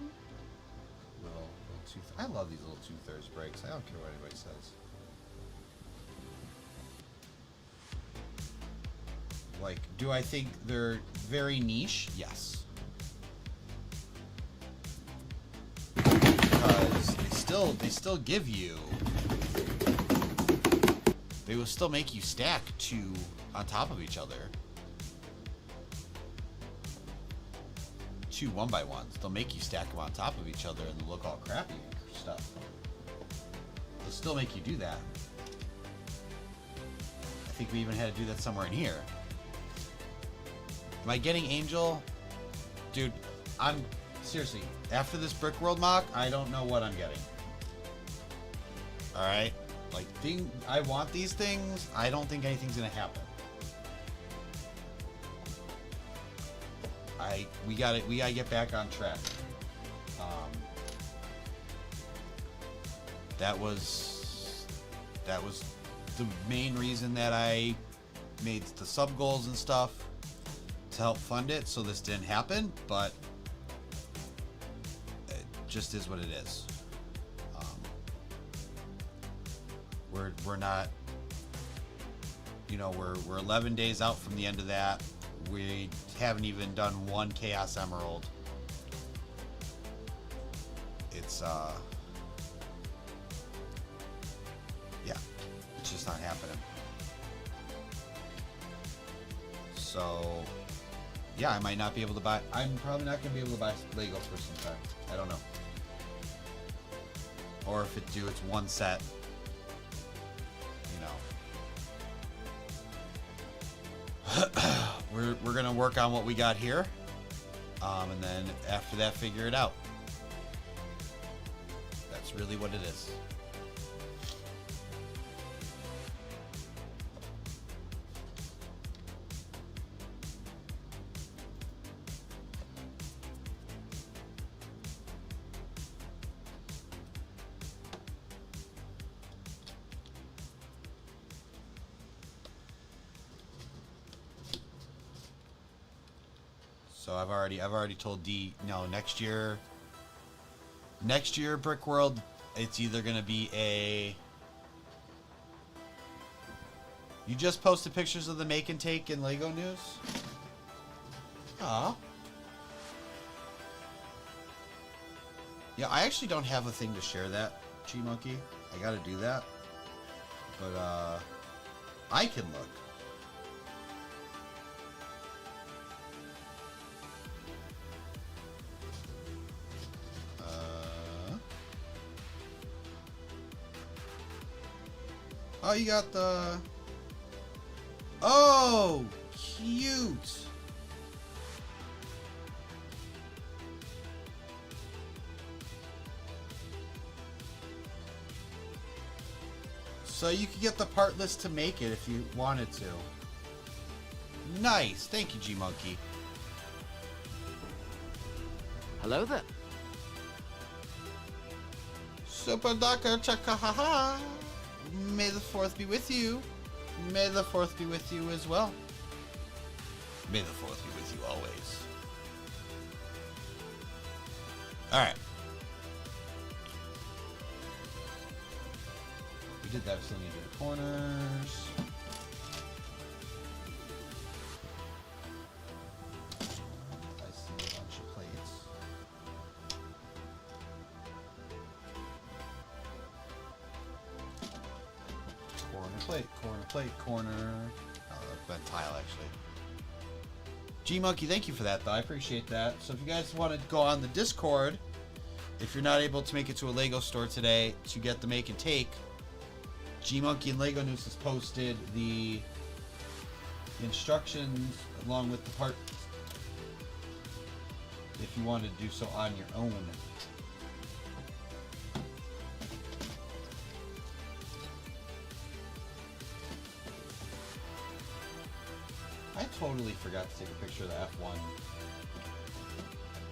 Little tooth. I love these little 2/3 breaks. I don't care what anybody says. Like, do I think they're very niche? Yes. Because they still give you, they will still make you stack two on top of each other. two 1x1s. They'll make you stack them on top of each other and they'll look all crappy and stuff. They'll still make you do that. I think we even had to do that somewhere in here. Am I getting Angel? Dude, I'm... Seriously, after this Brick World mock, I don't know what I'm getting. Alright? Like, I want these things. I don't think anything's gonna happen. We gotta get back on track. That was the main reason that I made the sub goals and stuff to help fund it, so this didn't happen, but it just is what it is. We're not, you know, we're 11 days out from the end of that. We haven't even done one Chaos Emerald. It's yeah, it's just not happening. So yeah, I might not be able to buy. I'm probably not gonna be able to buy Legos for some time. I don't know. Or if it do, it's one set. You know. We're gonna work on what we got here, and then after that, figure it out. That's really what it is. So I've already told D, no, next year Brick World, it's either gonna be a, you just posted pictures of the make and take in Lego news? Aw. Yeah, I actually don't have a thing to share that, G-Monkey. I gotta do that. But I can look. Oh, you got the... Oh, cute. So you could get the part list to make it if you wanted to. Nice. Thank you, G-Monkey. Hello there. Super Daka Chaka Haha. May the 4th be with you. May the 4th be with you as well. May the 4th be with you always. Alright. We did that, we still need to do the corners. I see a bunch of plates. Corner plate, corner. Oh, that's been tile actually. G-Monkey, thank you for that though. I appreciate that. So if you guys want to go on the Discord, if you're not able to make it to a Lego store today to get the make and take, G-Monkey and Lego News has posted the instructions along with the part if you want to do so on your own. I totally forgot to take a picture of the F1.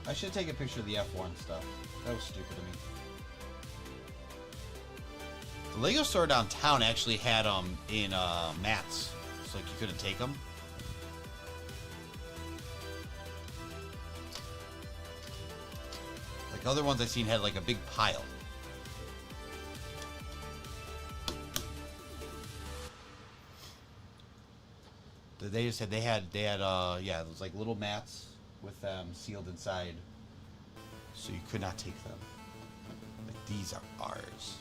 I should take a picture of the F1 stuff. That was stupid of me. The Lego store downtown actually had them in mats, so like you couldn't take them. Like other ones I've seen had like a big pile. They just had they had yeah, it was like little mats with them sealed inside, so you could not take them. Like these are ours.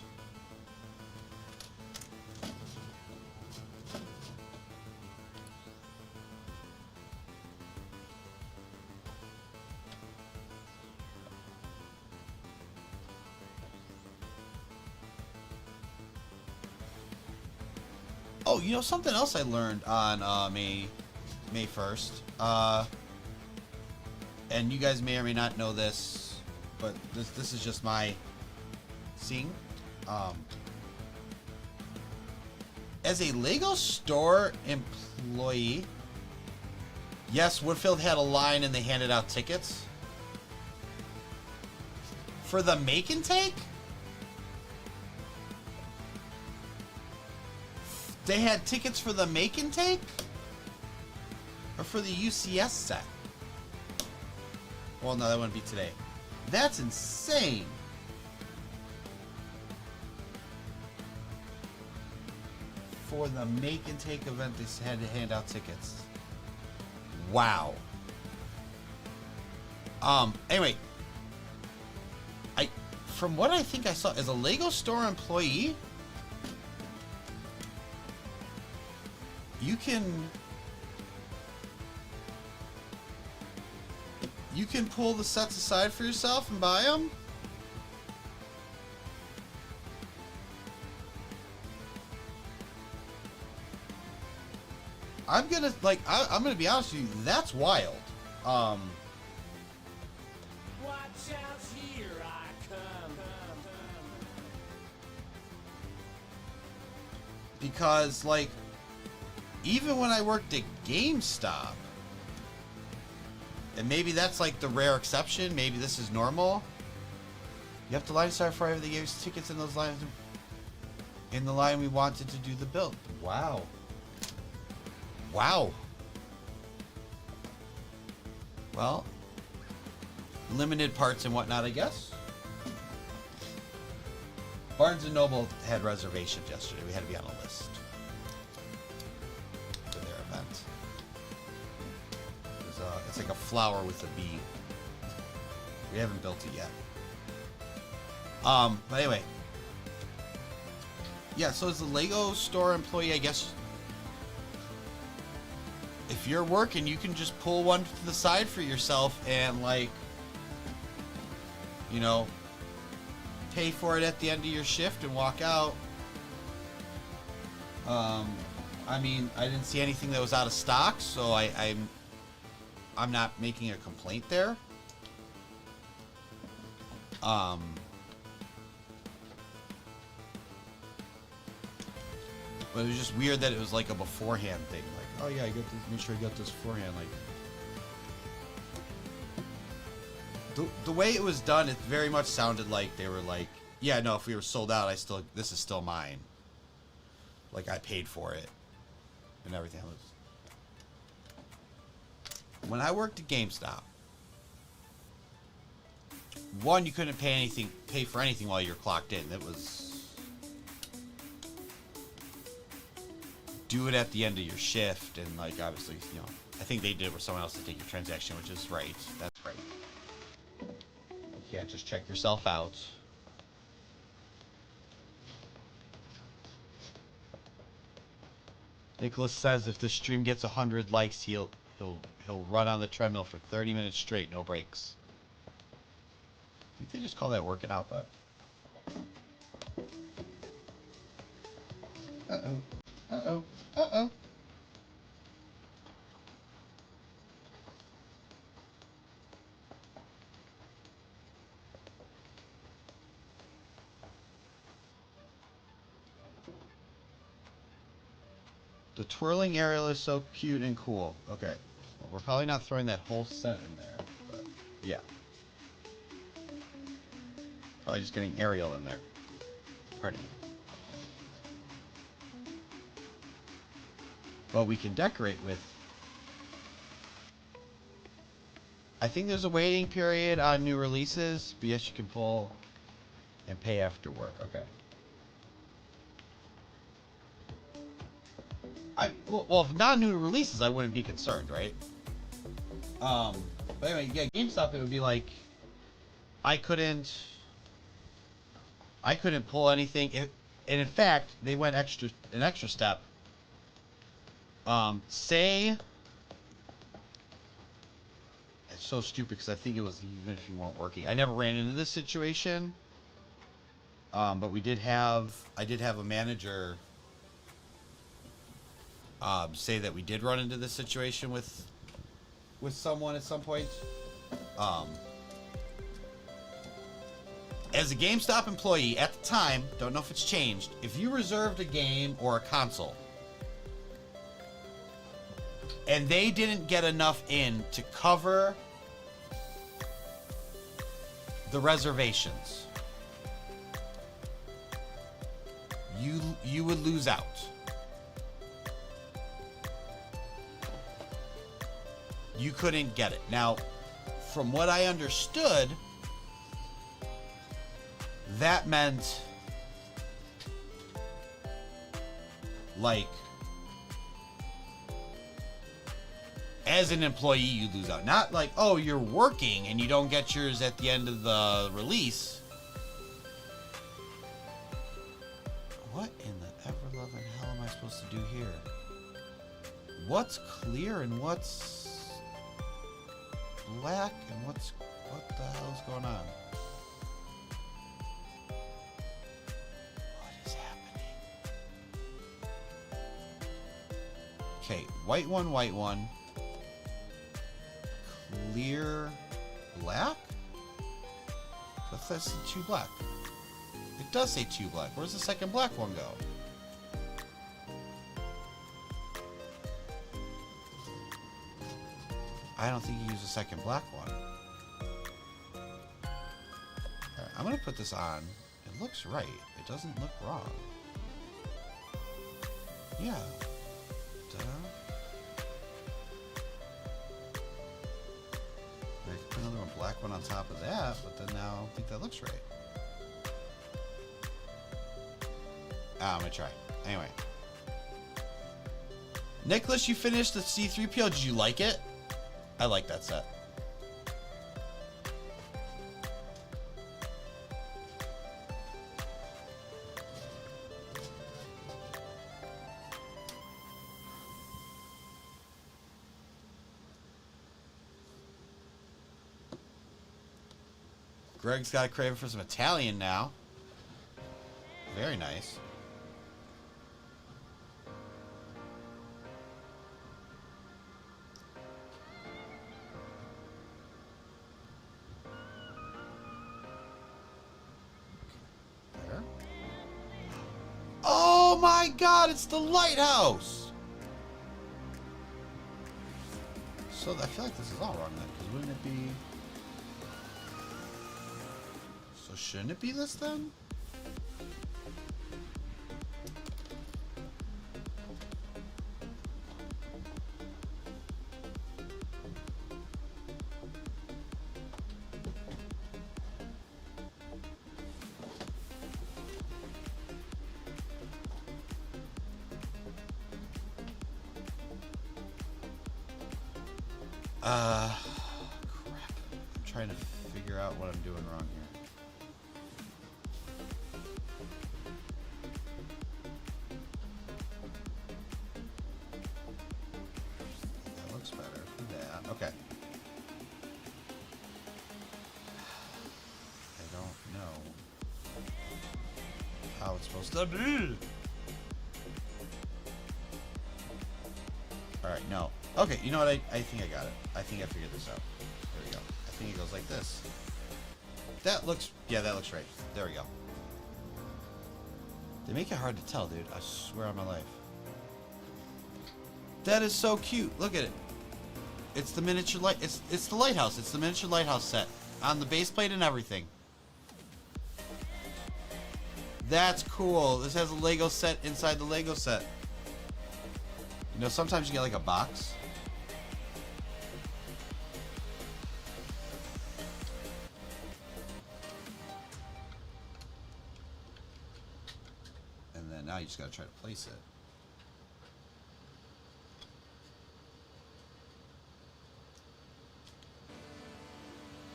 Oh, you know something else I learned on May 1st. And you guys may or may not know this, but this is just my seeing. As a Lego store employee, yes, Woodfield had a line and they handed out tickets. For the make and take, they had tickets for the make and take? Or for the UCS set? Well, no, that wouldn't be today. That's insane. For the make and take event, they had to hand out tickets. Wow. Anyway, from what I think I saw, as a Lego store employee, you can pull the sets aside for yourself and buy them. I'm gonna be honest with you, that's wild. Watch out, here I come. Because, like, even when I worked at GameStop, and maybe that's like the rare exception, maybe this is normal, you have to line aside for everything. They gave us tickets in those lines, in the line we wanted to do the build. Wow. Wow. Well, limited parts and whatnot, I guess. Barnes & Noble had reservations yesterday. We had to be on a list for their event. It's like a flower with a bee. We haven't built it yet. But anyway. Yeah, so as a Lego store employee, I guess if you're working, you can just pull one to the side for yourself and, like, you know, pay for it at the end of your shift and walk out. I mean, I didn't see anything that was out of stock, so I'm not making a complaint there. But it was just weird that it was like a beforehand thing. Like, oh yeah, I got this. Make sure I got this beforehand. Like, the way it was done, it very much sounded like they were like, yeah, no, if we were sold out, this is still mine. Like, I paid for it and everything. When I worked at GameStop, one, you couldn't pay for anything while you're clocked in. It was do it at the end of your shift, and, like, obviously, you know, I think they did it with someone else to take your transaction, which is right. That's right. You can't just check yourself out. Nicholas says if the stream gets 100 likes, he'll run on the treadmill for 30 minutes straight, no breaks. I think they just call that working out, but. Uh-oh. The twirling aerial is so cute and cool. Okay. Well, we're probably not throwing that whole set in there, but yeah. Probably just getting aerial in there. Pardon me. But we can decorate with. I think there's a waiting period on new releases, but yes, you can pull and pay after work. Okay. Well, if not new releases, I wouldn't be concerned, right? But anyway, yeah, GameStop, it would be like I couldn't pull anything. And in fact, they went an extra step. Say it's so stupid because I think it was even if you weren't working. I never ran into this situation. But I did have a manager say that we did run into this situation with someone at some point. As a GameStop employee at the time, don't know if it's changed, if you reserved a game or a console and they didn't get enough in to cover the reservations, you would lose out. You couldn't get it. Now, from what I understood, that meant like as an employee you lose out. Not like, oh, you're working and you don't get yours at the end of the release. What in the ever-loving hell am I supposed to do here? What's clear and what's black and what the hell is going on? What is happening? Okay, white one. Clear black? That says 2 black. It does say 2 black. Where's the second black one go? I don't think you use a second black one. Alright, I'm gonna put this on. It looks right. It doesn't look wrong. Yeah. Duh. I could put another one black one on top of that, but then now I don't think that looks right. I'm gonna try. Anyway. Nicholas, you finished the C3PO. Did you like it? I like that set. Greg's got a craving for some Italian now. Very nice. There. Oh my God, it's the lighthouse! So I feel like this is all wrong then, because wouldn't it be... So shouldn't it be this then? Crap. I'm trying to figure out what I'm doing wrong here. That looks better. Yeah, okay. I don't know how it's supposed to be. Alright, no. Okay, you know what? I think I got it. I think I figured this out. There we go. I think it goes like this. That looks... Yeah, that looks right. There we go. They make it hard to tell, dude. I swear on my life. That is so cute. Look at it. It's the miniature light... It's the lighthouse. It's the miniature lighthouse set. On the base plate and everything. That's cool. This has a Lego set inside the Lego set. You know, sometimes you get like a box. And then now you just gotta try to place it.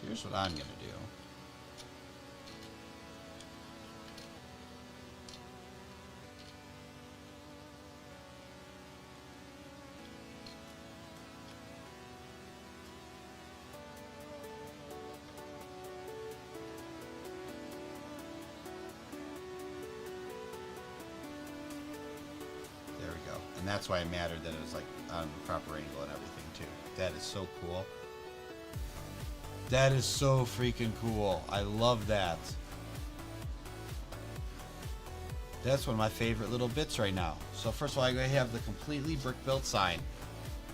Here's what I'm gonna do. And that's why it mattered that it was like on the proper angle and everything too. That is so cool. That is so freaking cool. I love that. That's one of my favorite little bits right now. So first of all, I have the completely brick built sign.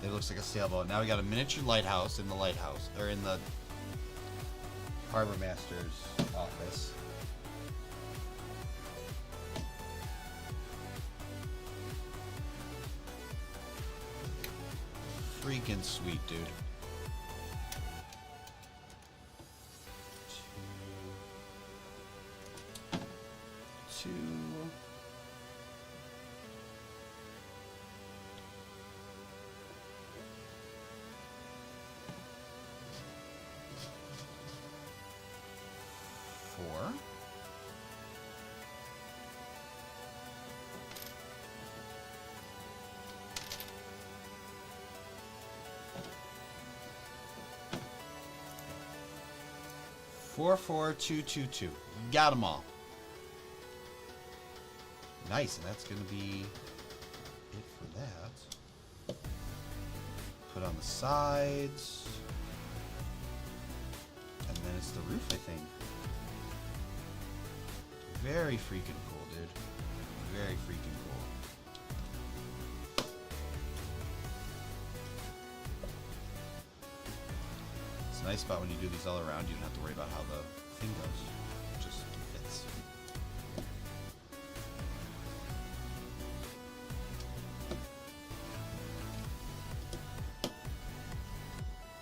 It looks like a sailboat. Now we got a miniature lighthouse in the lighthouse, or in the Harbormaster's office. Freaking sweet, dude. Two. Four. Four, 4, 2, 2, 2. Got them all. Nice, and that's going to be it for that. Put on the sides. And then it's the roof, I think. Very freaking cool, dude. Very freaking cool. It's a nice spot when you do these all around. You don't have to worry about how the thing goes. It just fits.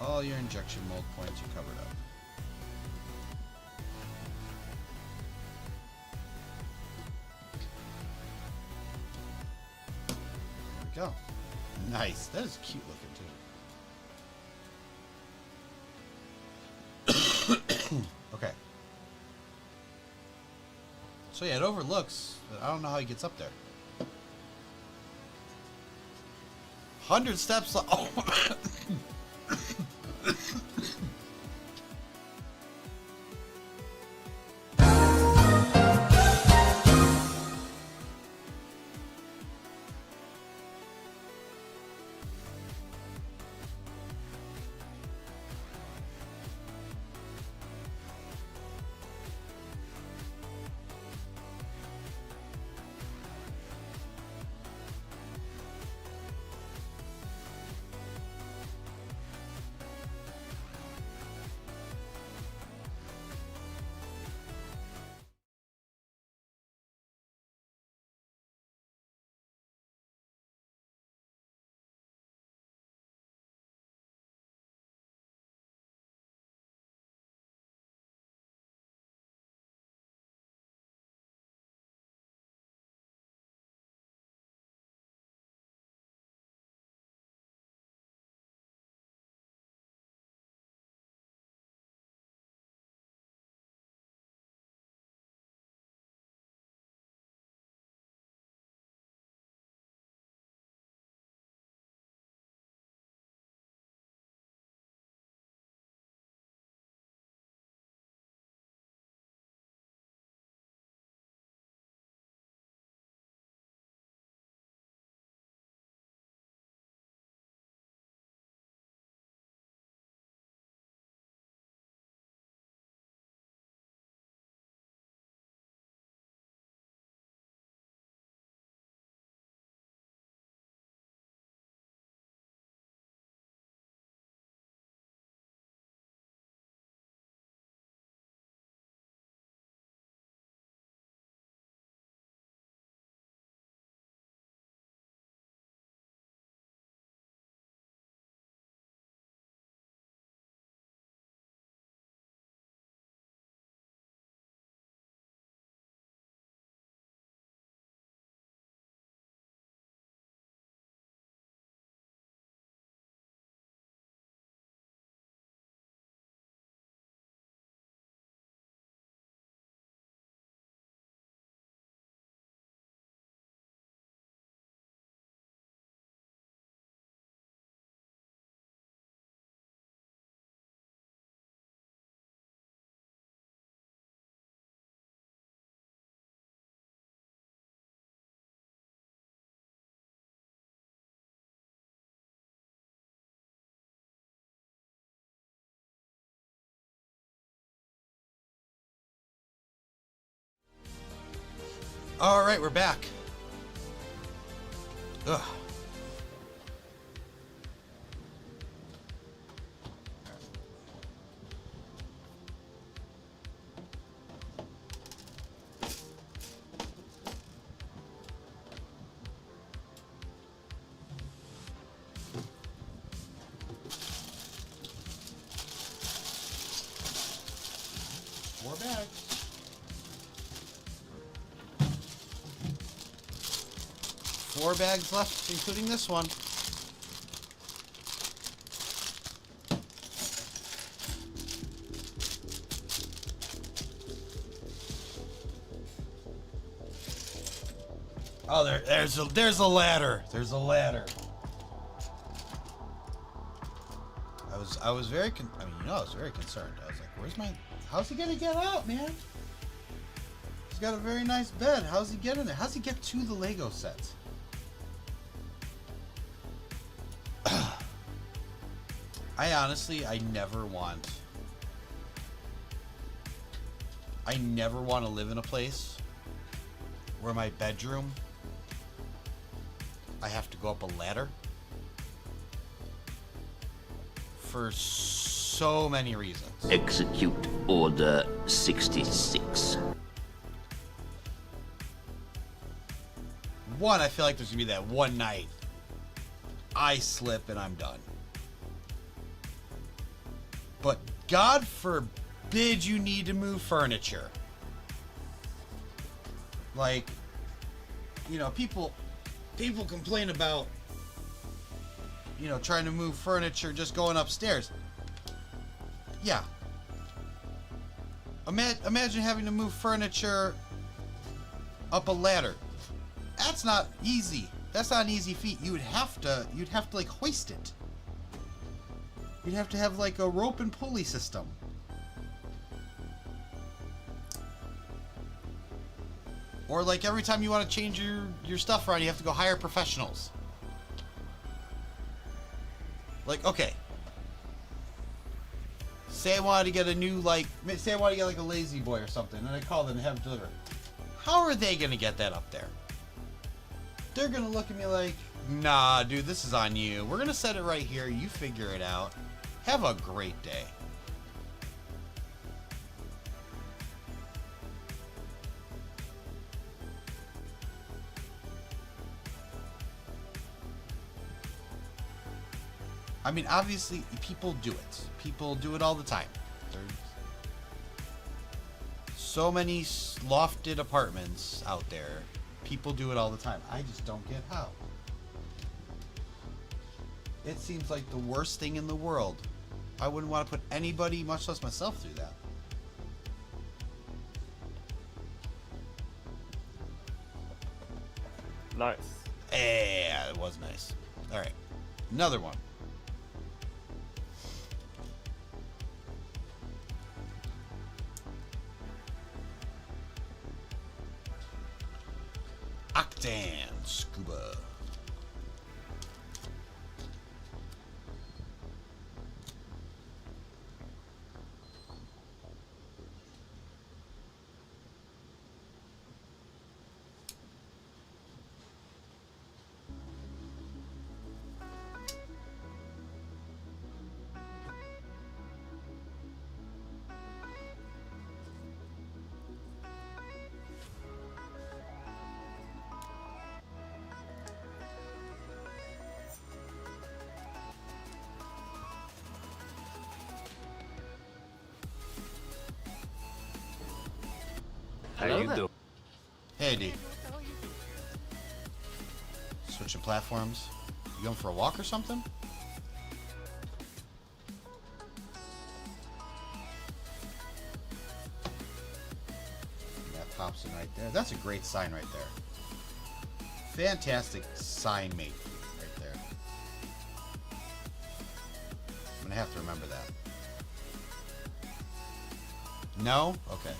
All your injection mold points are covered up. There we go. Nice. That is cute looking too. Okay. So yeah, it overlooks. I don't know how he gets up there. 100 steps. Oh. All right, we're back. Ugh. 4 bags. 4 bags left, including this one. Oh, there's a ladder. There's a ladder. I was very I was very concerned. I was like, how's he gonna get out, man? He's got a very nice bed. How's he get in there? How's he get to the Lego set? I never want to live in a place where my bedroom, I have to go up a ladder for so many reasons. Execute Order 66. One, I feel like there's gonna be that one night I slip and I'm done. But God forbid you need to move furniture. Like, you know, people complain about, you know, trying to move furniture just going upstairs. Yeah. Imagine having to move furniture up a ladder. That's not easy. That's not an easy feat. You'd have to like hoist it. You'd have to have like a rope and pulley system. Or like every time you want to change your stuff around, you have to go hire professionals. Like, okay. Say I wanted to get a new, like, say I want to get like a lazy boy or something, and I call them and have it delivered. How are they going to get that up there? They're going to look at me like, nah, dude, this is on you. We're going to set it right here. You figure it out. Have a great day. I mean, obviously, people do it. People do it all the time. There's so many lofted apartments out there. People do it all the time. I just don't get how. It seems like the worst thing in the world. I wouldn't want to put anybody, much less myself, through that. Nice. Yeah, it was nice. All right, another one. Octan Scuba. How you doing? Hey, D. Switching platforms. You going for a walk or something? That pops in right there. That's a great sign right there. Fantastic sign mate right there. I'm gonna have to remember that. No? Okay.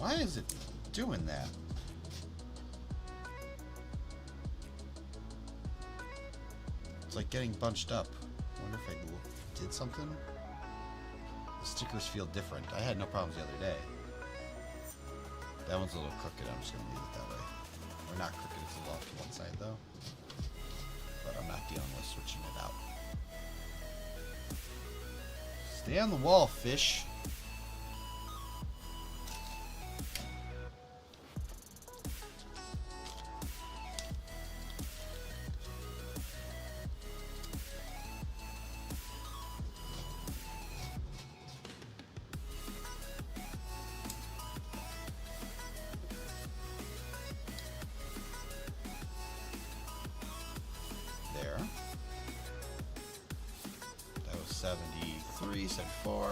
Why is it doing that? It's like getting bunched up. I wonder if I did something? The stickers feel different. I had no problems the other day. That one's a little crooked. I'm just going to leave it that way. Or not crooked, it's a little off to one side though. But I'm not dealing with switching it out. Stay on the wall, fish. There. That was 73, 74.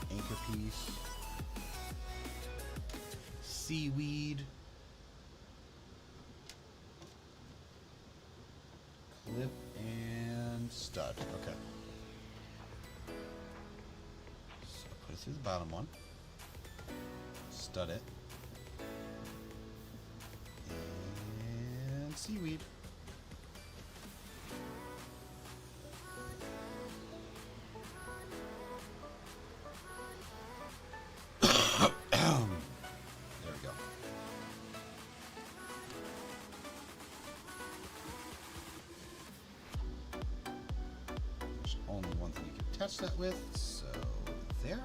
Anchor piece. Seaweed. Clip and stud. Okay. So put it through the bottom one. Stud it. And seaweed. There we go. There's only one thing you can attach that with, so there.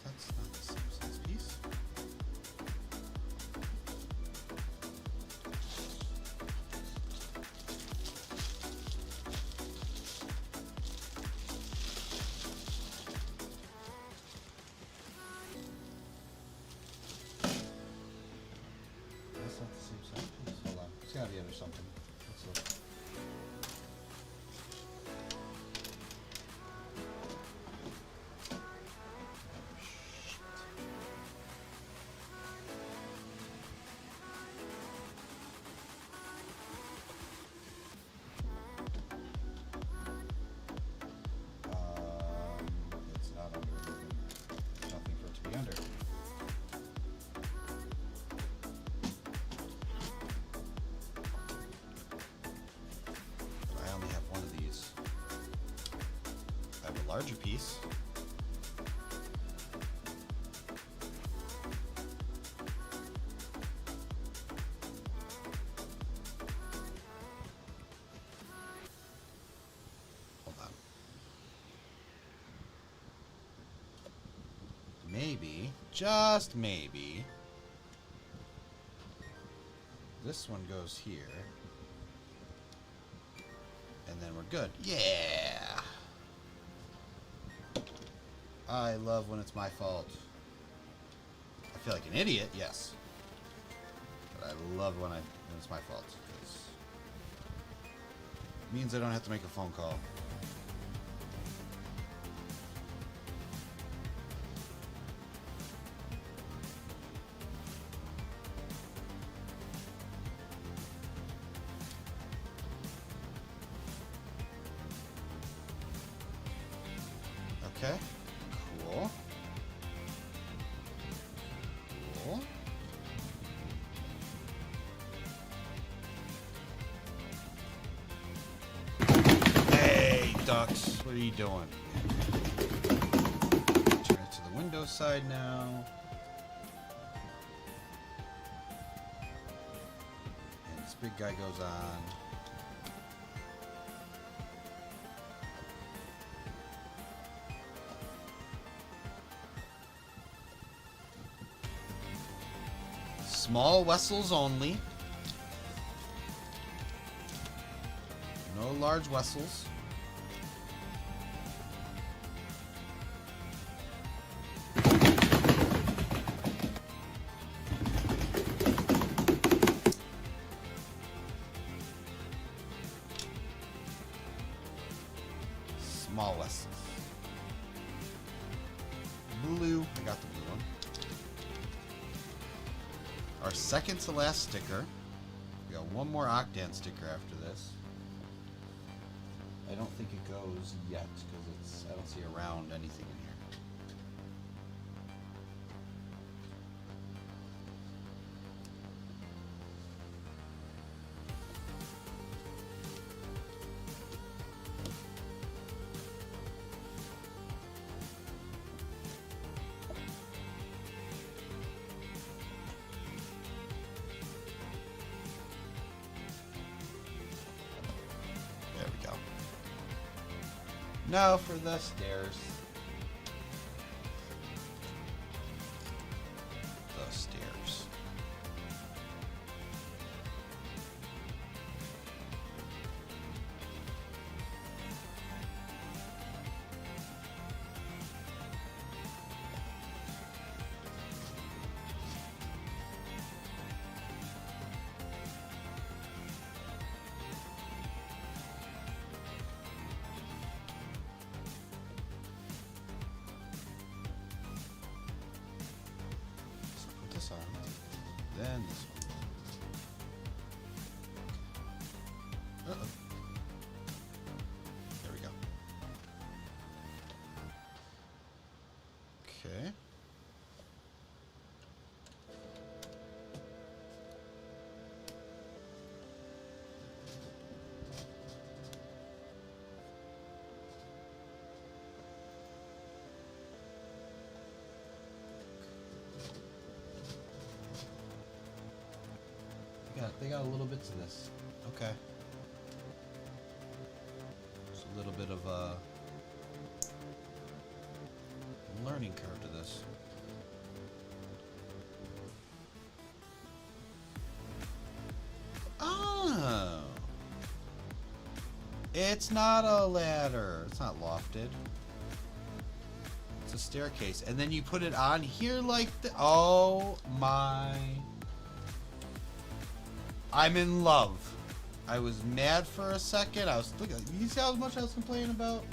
That's not the same size piece. That's not the same size piece. Hold on. It's gotta be under something. Let's look. It's not under. There's nothing for it to be under. But I only have one of these. I have a larger piece. Hold on. Maybe, just maybe, this one goes here. And then we're good. Yeah! I love when it's my fault. I feel like an idiot, yes. But I love when it's my fault. 'Cause it means I don't have to make a phone call. Okay. Cool. Cool. Hey, ducks. What are you doing? Turn it to the Windows side now. And this big guy goes on. Small vessels only. No large vessels. smallest. Blue. I got the blue one. Our second to last sticker. We got one more Octan sticker after this. I don't think it goes yet because I don't see around anything in here. There we go. Now for the stairs. The stairs. So put this on, then this one. Uh-oh. There we go. Okay. They got a little bit to this. Okay. There's a little bit of a learning curve to this. Oh. It's not a ladder. It's not lofted. It's a staircase. And then you put it on here like the... Oh my... I'm in love. I was mad for a second. I was looking. You see how much I was complaining about?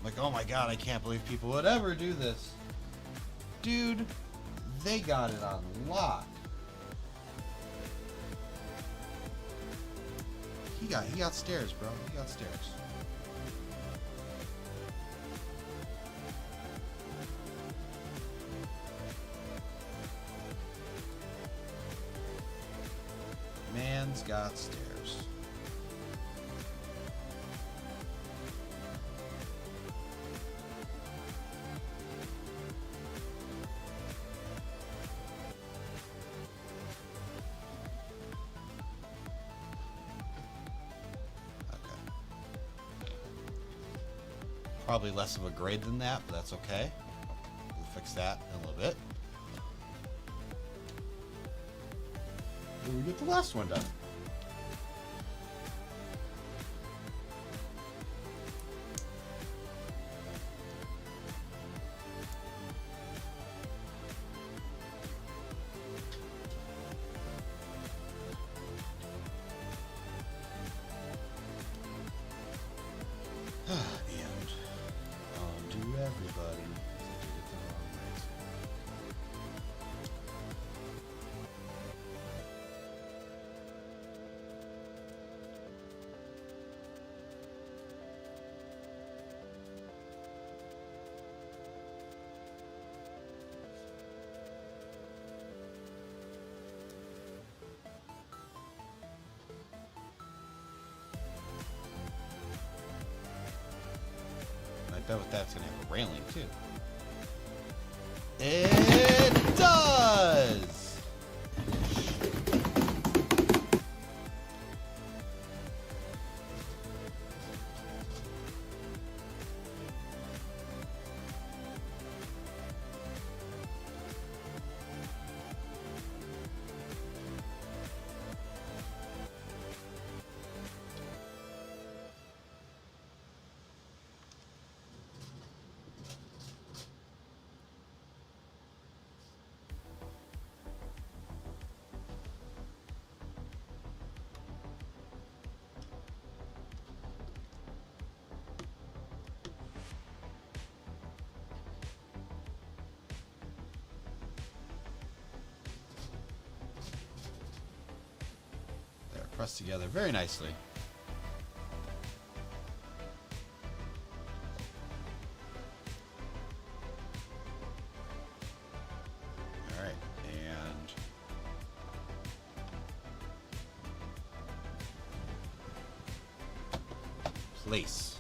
Like, oh my god, I can't believe people would ever do this. Dude, they got it on lock. He got stairs, bro. He got stairs. Man's got stairs. Okay. Probably less of a grade than that, but that's okay. We'll fix that in a little bit. We get the last one done. And on to everybody. I bet with that's gonna have a railing too. It does! pressed together very nicely. All right, and place.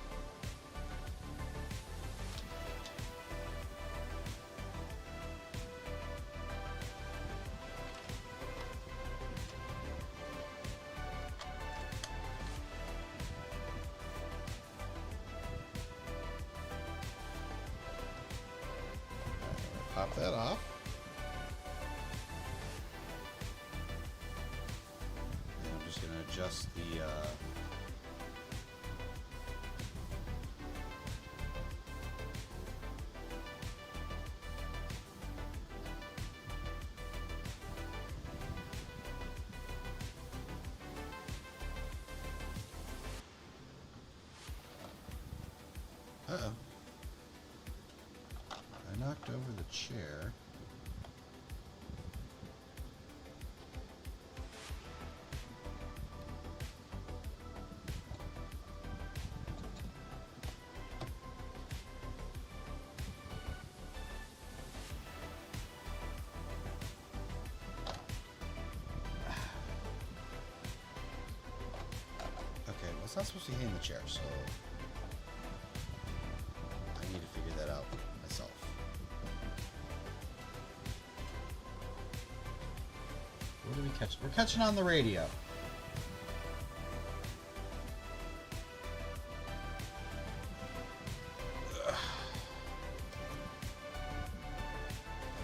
Pop that off. And I'm just going to adjust the uh-oh. I knocked over the chair. Okay, well, it's not supposed to be in the chair, so I need to figure that out myself. What are we catching? We're catching on the radio.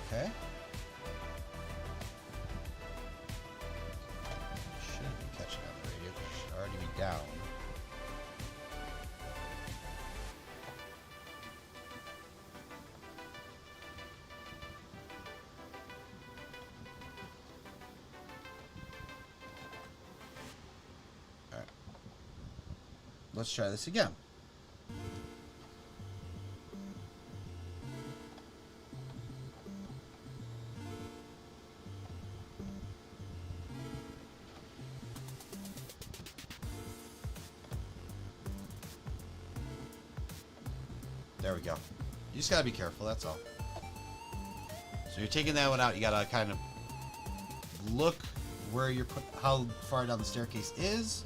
Okay. Should be catching on the radio. It should already be down. Let's try this again. There we go. You just gotta be careful, that's all. So you're taking that one out, you gotta kind of look where you're how far down the staircase is.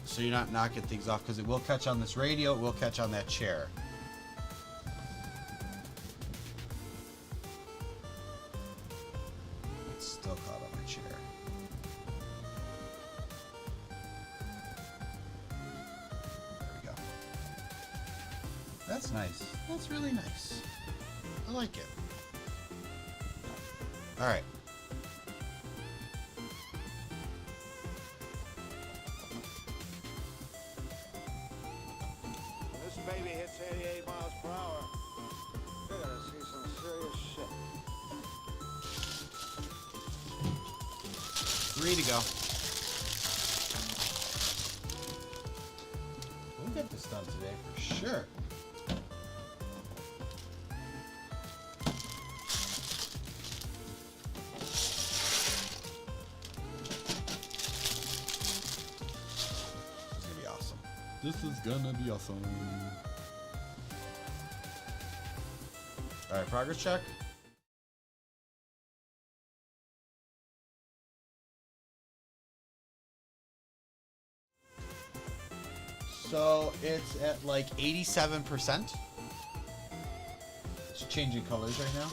So you're not knocking things off, because it will catch on this radio, it will catch on that chair. It's still caught on my chair. There we go. That's nice. That's really nice. I like it. Alright. Baby hits 88 miles per hour. You're gonna see some serious shit. 3 to go. We'll get this done today for sure. This is gonna be awesome. This is gonna be awesome. Alright, progress check. So it's at like 87%. It's changing colors right now.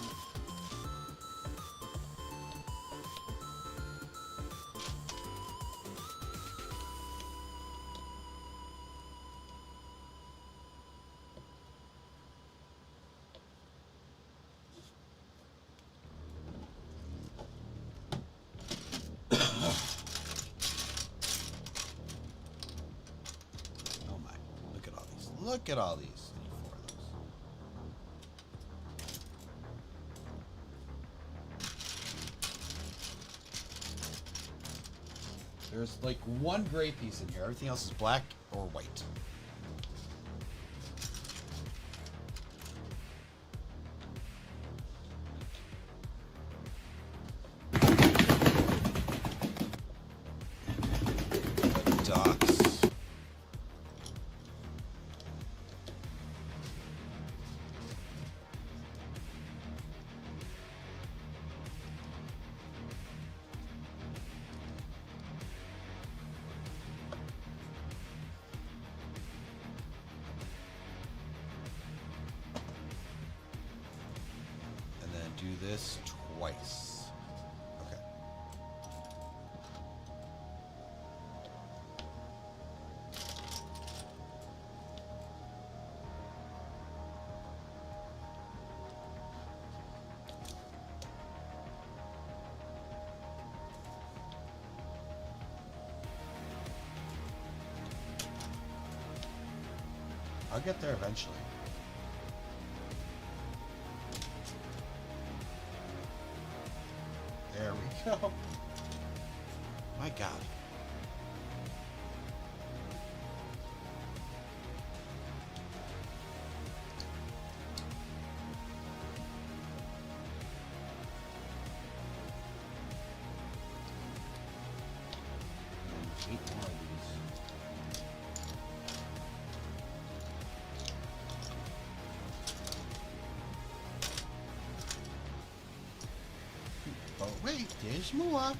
Look at all these. Need 4 of those. There's like one gray piece in here. Everything else is black or white. this twice. Okay. I'll get there eventually. There we go. My God. Eight more of these. Oh wait, there's more.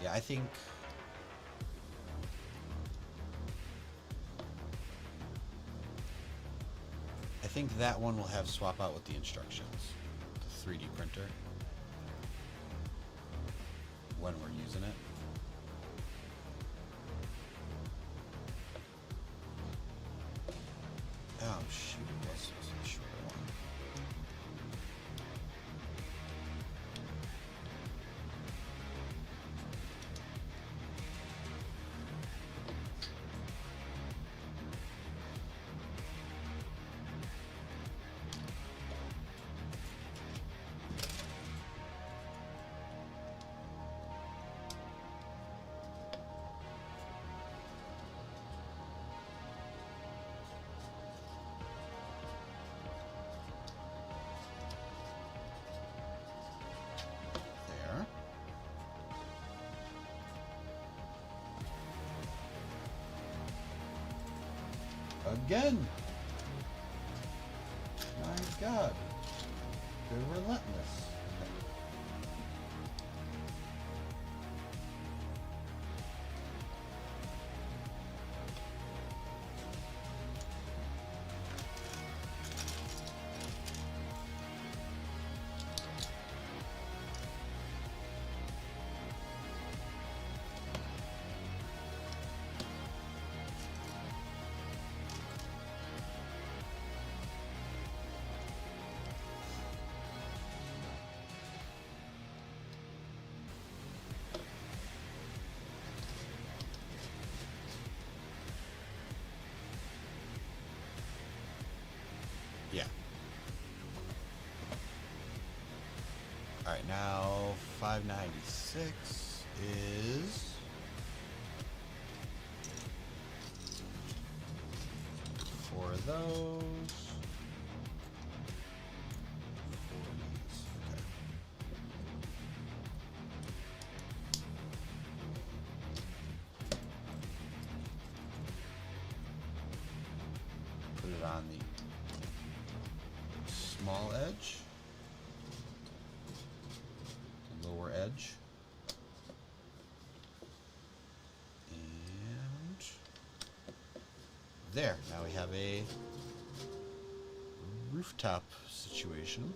Yeah, I think that one will have swap out with the instructions. The 3D printer. When we're using it. Oh shoot, this was a shorter one. There. Again. My God. They're relentless. Yeah. All right, now 596 is four of those. Four of these. Okay. Put it on the small edge, the lower edge, and there. Now we have a rooftop situation.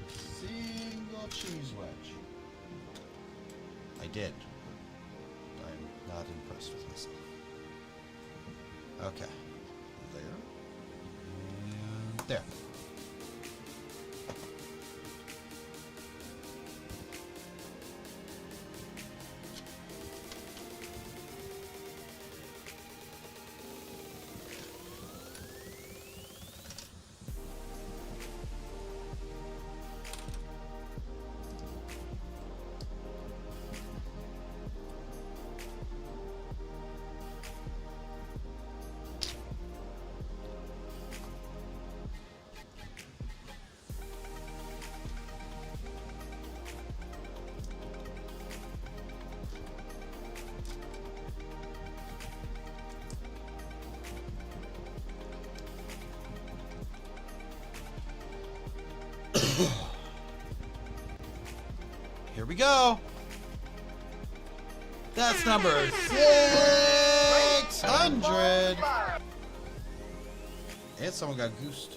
Single cheese wedge. I did. I'm not impressed with myself. Okay. There. And there. go. That's number 600. And someone got goosed.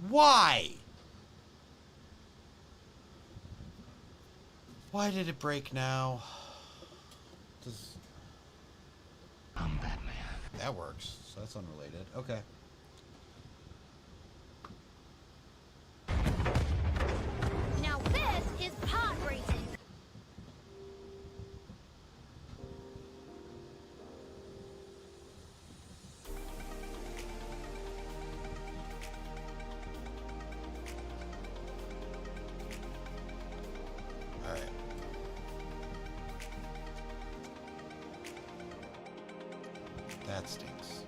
Why? Why did it break now? I'm Batman. That works. So that's unrelated. Okay. Now this is pod racing. All right. That stinks.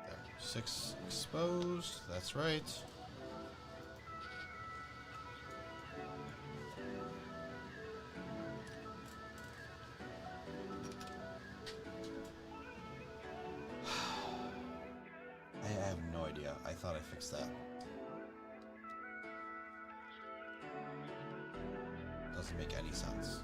There. 6 exposed. That's right. I have no idea. I thought I fixed that. Doesn't make any sense.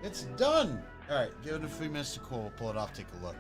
It's done! Alright, give it a few minutes to cool. Pull it off, take a look.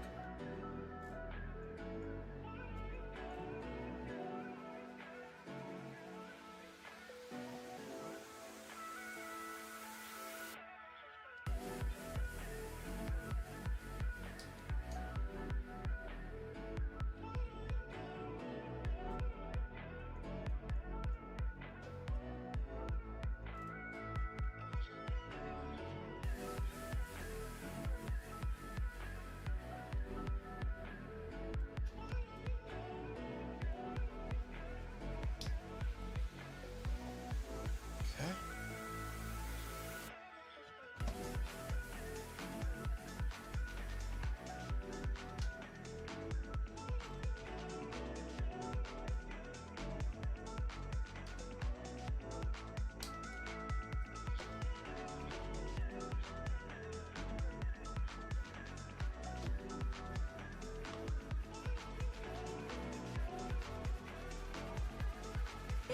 Okay.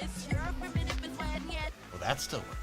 It's your primitive and when yet. Well, that still works.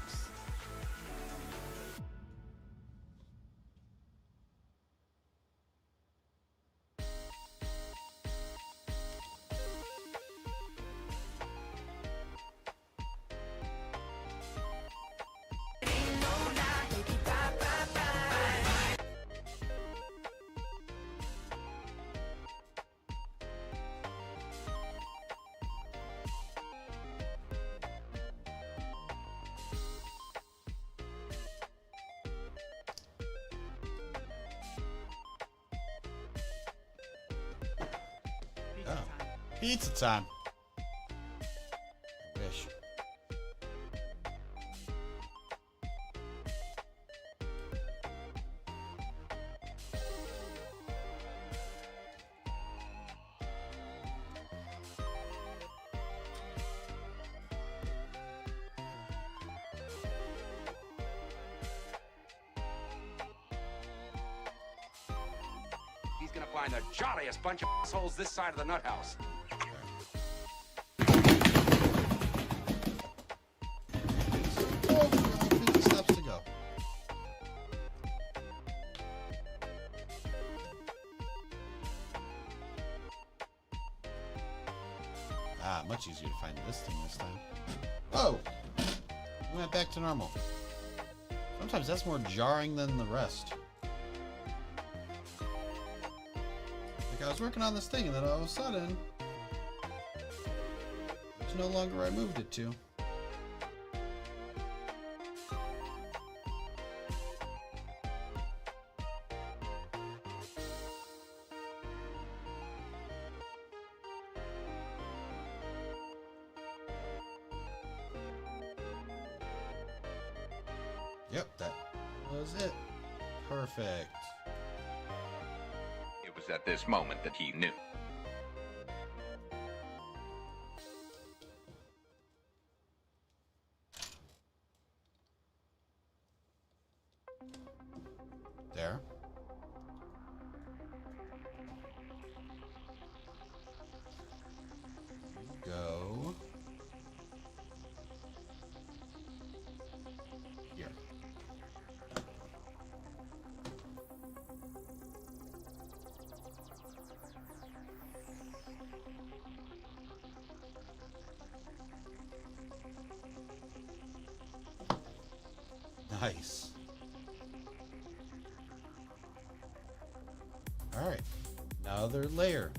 Pizza time. I wish. He's gonna find the jolliest bunch of assholes this side of the nut house. 50 steps to go. Ah, much easier to find this thing this time. Oh! We went back to normal. Sometimes that's more jarring than the rest. Like I was working on this thing and then all of a sudden it's no longer where I moved it to. Yep, that was it. Perfect. It was at this moment that he knew. There. Go. Here. Nice. All right, another layer.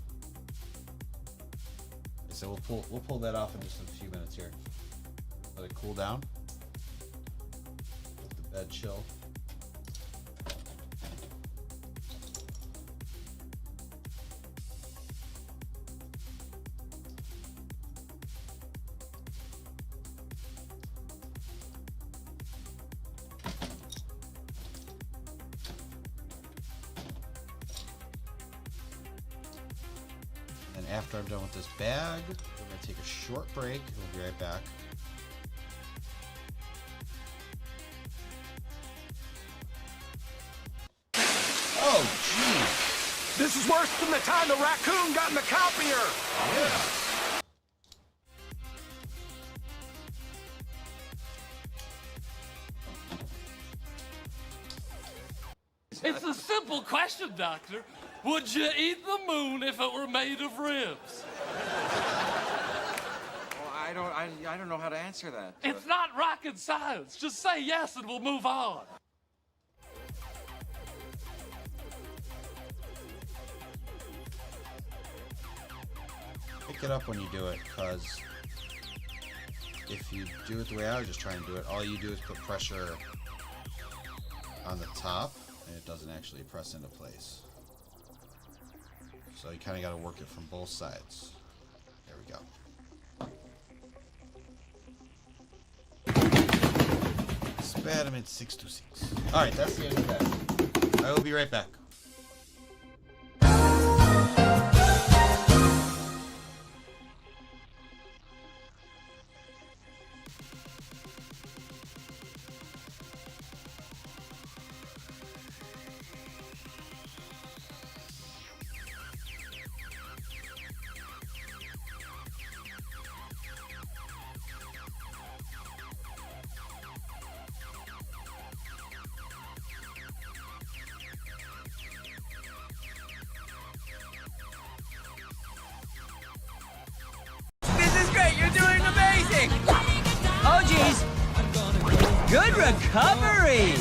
So we'll pull that off in just a few minutes here. Let it cool down. Let the bed chill. And after I'm done with this bag, we're going to take a short break. We'll be right back. Oh, jeez. This is worse than the time the raccoon got in the copier. Yeah. It's a simple question, Doctor. Would you eat the moon if it were made of ribs? Well, I don't know how to answer that. It's not rocket science. Just say yes and we'll move on. Pick it up when you do it, because if you do it the way I was just trying to do it, all you do is put pressure on the top, and it doesn't actually press into place. So you kind of got to work it from both sides. There we go. Spadiment 626. Alright, that's the end of that. I will be right back. This is great. You're doing amazing. Oh, geez. Good recovery.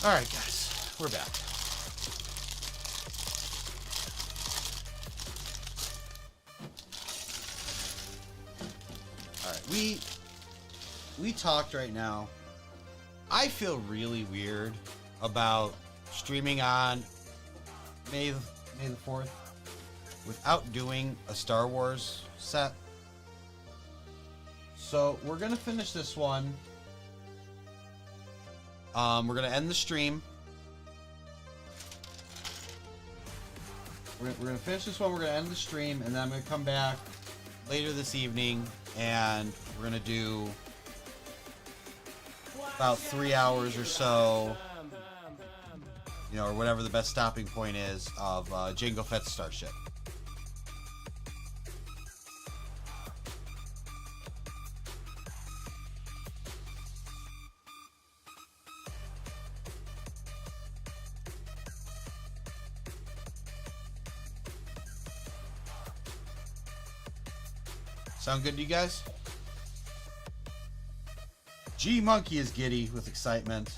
Alright, guys. We're back. Alright, we talked right now. I feel really weird about streaming on May the 4th without doing a Star Wars set. So we're gonna finish this one. We're gonna end the stream. We're gonna finish this one. We're gonna end the stream, and then I'm gonna come back later this evening, and we're gonna do about 3 hours or so, you know, or whatever the best stopping point is of Jango Fett's Starship. Sound good to you guys? G Monkey is giddy with excitement.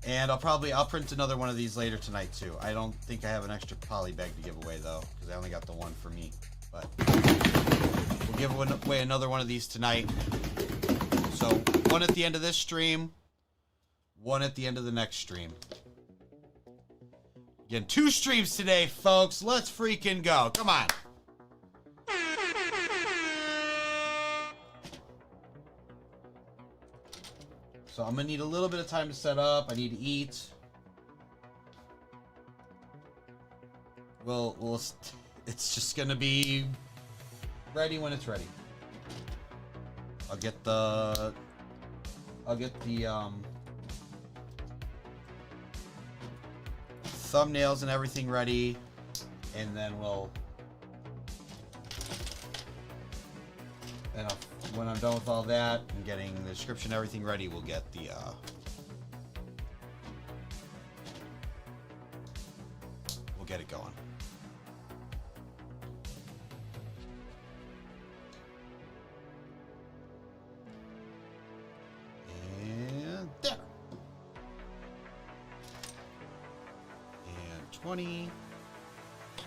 And I'll print another one of these later tonight too. I don't think I have an extra poly bag to give away though, because I only got the one for me. But we'll give away another one of these tonight. So one at the end of this stream, one at the end of the next stream. Again, 2 streams today, folks. Let's freaking go. Come on. So I'm gonna need a little bit of time to set up. I need to eat. It's just gonna be ready when it's ready. I'll get the thumbnails and everything ready, and then when I'm done with all that and getting the description and everything ready, we'll get the we'll get it going. And there. And 20. I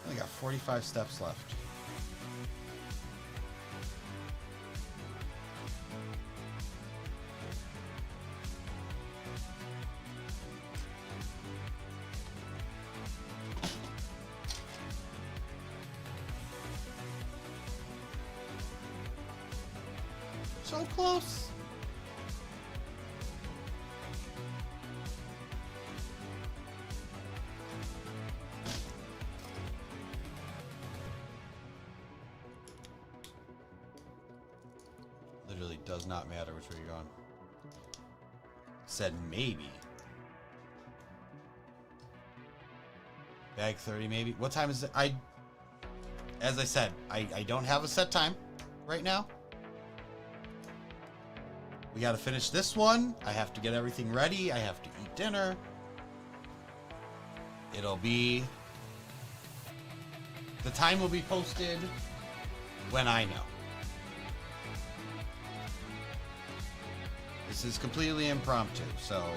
only got 45 steps left. So close. Literally does not matter which way you're going. Said maybe. Bag 30 maybe. What time is it? As I said, I don't have a set time right now. We gotta finish this one. I have to get everything ready. I have to eat dinner. The time will be posted when I know. This is completely impromptu, so...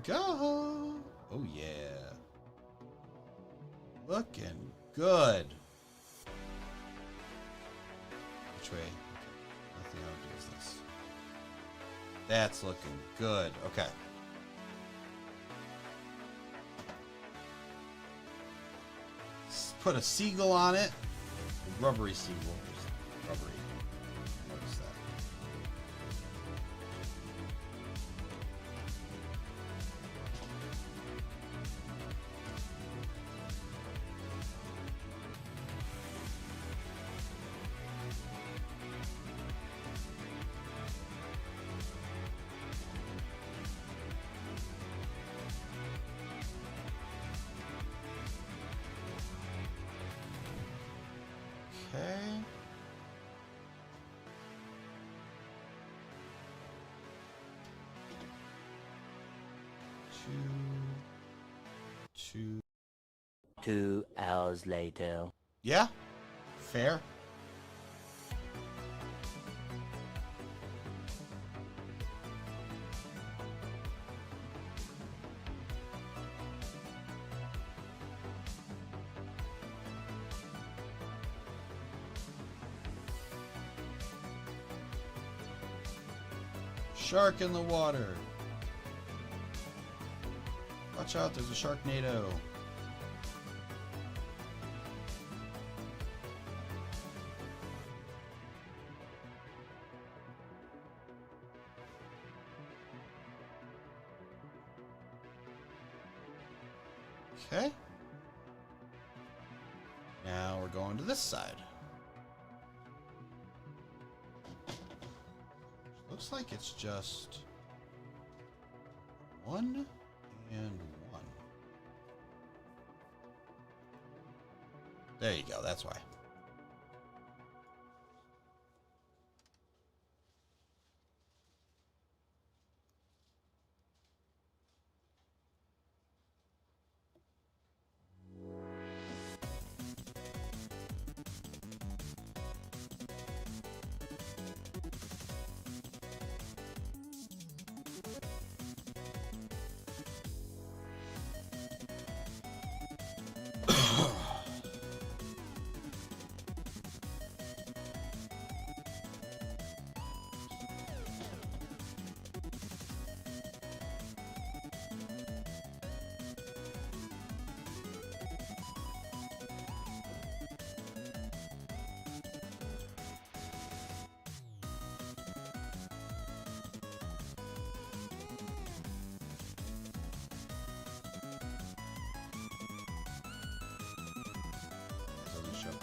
Go! Oh yeah. Looking good. Which way? Nothing I'll do is this. That's looking good. Okay. Let's put a seagull on it. A rubbery seagull. Rubbery. Notice that. Okay. Two. 2 hours later. Yeah, fair. Shark in the water. Watch out, there's a Sharknado. Okay. Now we're going to this side. Looks like it's just 1 and 1. There you go, that's why.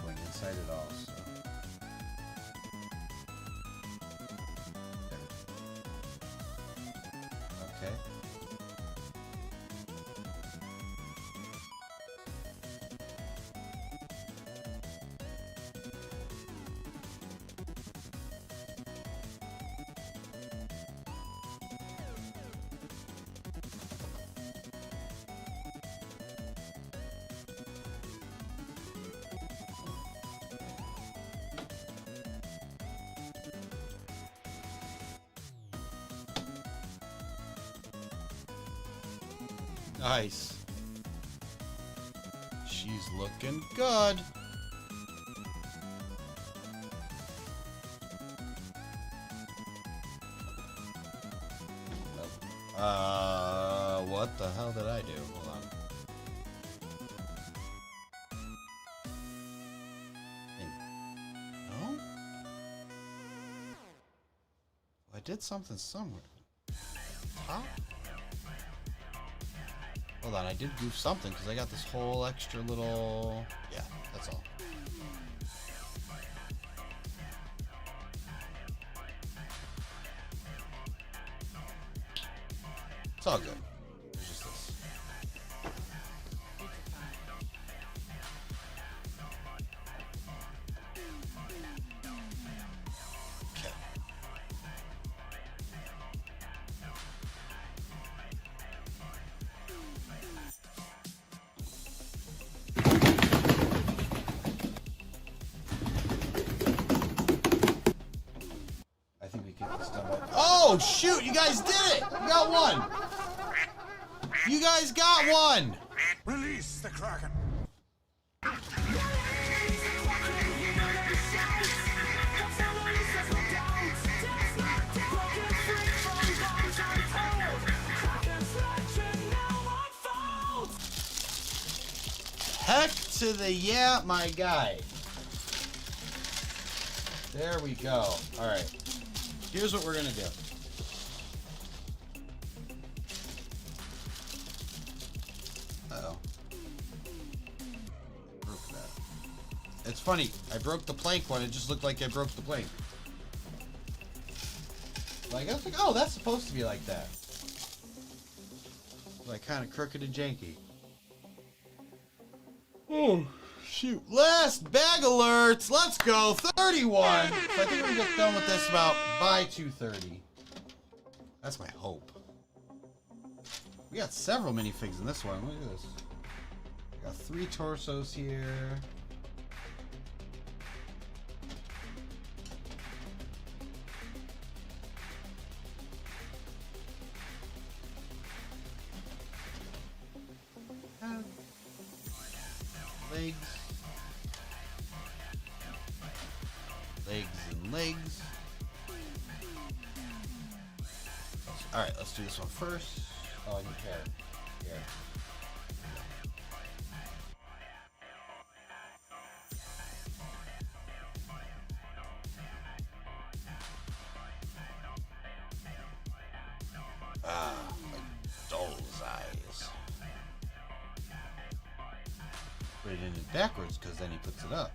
Going inside it all, so. There. Okay. Nice. She's looking good. What the hell did I do? Hold on. No? I did something somewhere. Huh? Hold on, I did do something because I got this whole extra little... Yeah, that's all. It's all good. It's just this. Okay. I think we get this done. Oh, shoot! You guys did it! You got one! You guys got one! Release the Kraken. Heck to the yeah, my guy. There we go. Alright. Here's what we're gonna do. Uh-oh. Broke that. It's funny. I broke the plank one. It just looked like I broke the plank. Like, I was like, oh, that's supposed to be like that. Like, kind of crooked and janky. Oh, shoot. Last bag alerts. Let's go. 31. So I think we're going to get done with this about by 2:30. That's my hope. We got several minifigs in this one. Look at this. We got 3 torsos here. Legs. Legs and legs. Alright, let's do this one first. Oh, I need hair. Here. Ah, like doll's eyes. Put it in it backwards because then he puts it up.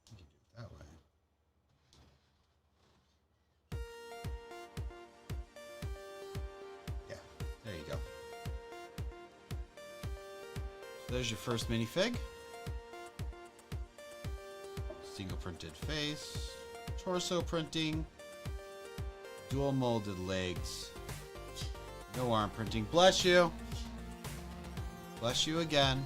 You can do it that way. Yeah, there you go. So there's your first minifig. Single printed face. Torso printing, dual molded legs, no arm printing. Bless you. Bless you again.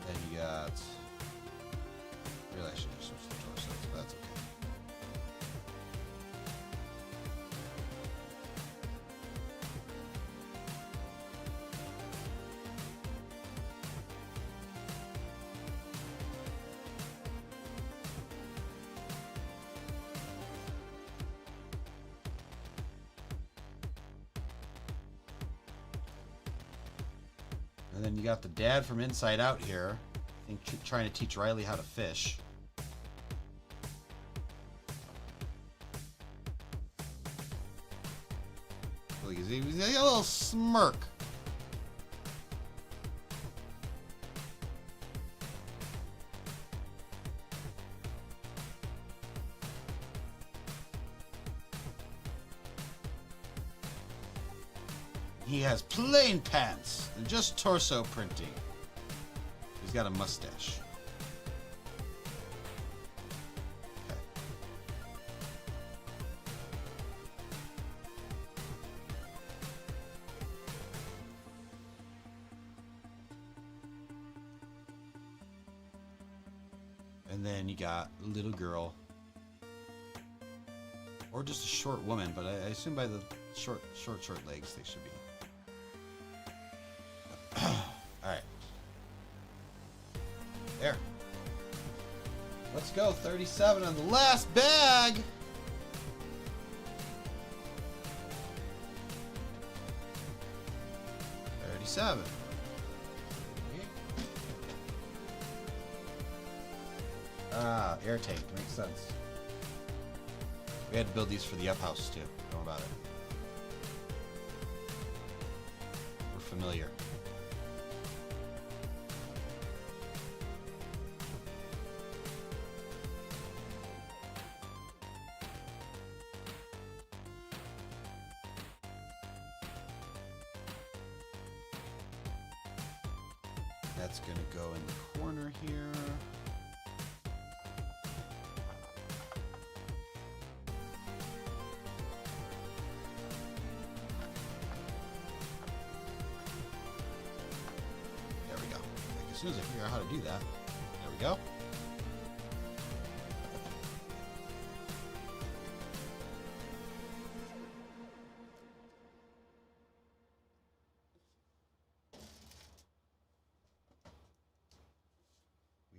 Then you got. Really, I should just switch the torso, but that's okay. And then you got the dad from Inside Out here. I think trying to teach Riley how to fish. Look, he's got a little smirk. He has plain pants and just torso printing. He's got a mustache. Okay. And then you got a little girl. Or just a short woman, but I assume by the short legs they should be. Alright. There. Let's go. 37 on the last bag. $37. Ah, air tank. Makes sense. We had to build these for the up house too. Know about it. We're familiar. That's gonna go in the corner here. There we go. Like, as soon as I figure out how to do that, there we go.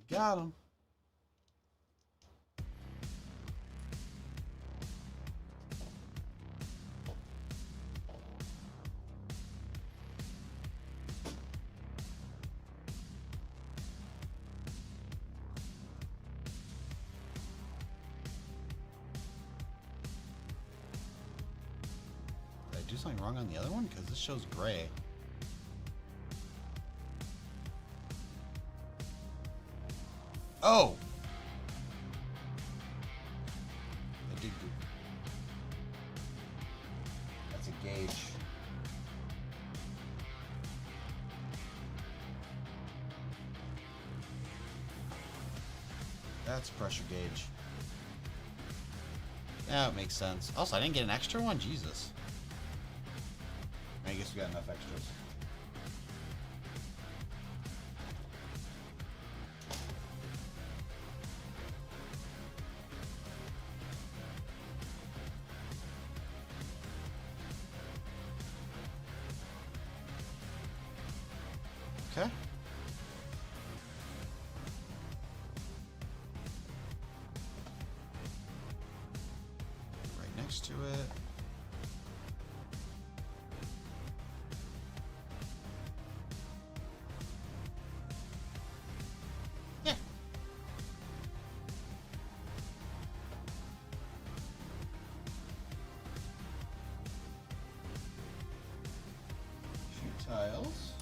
Got him. Did I do something wrong on the other one? Because this shows gray. Oh! I did good. That's a gauge. That's pressure gauge. Yeah, it makes sense. Also, I didn't get an extra one? Jesus. I guess we got enough extras. Okay. tiles.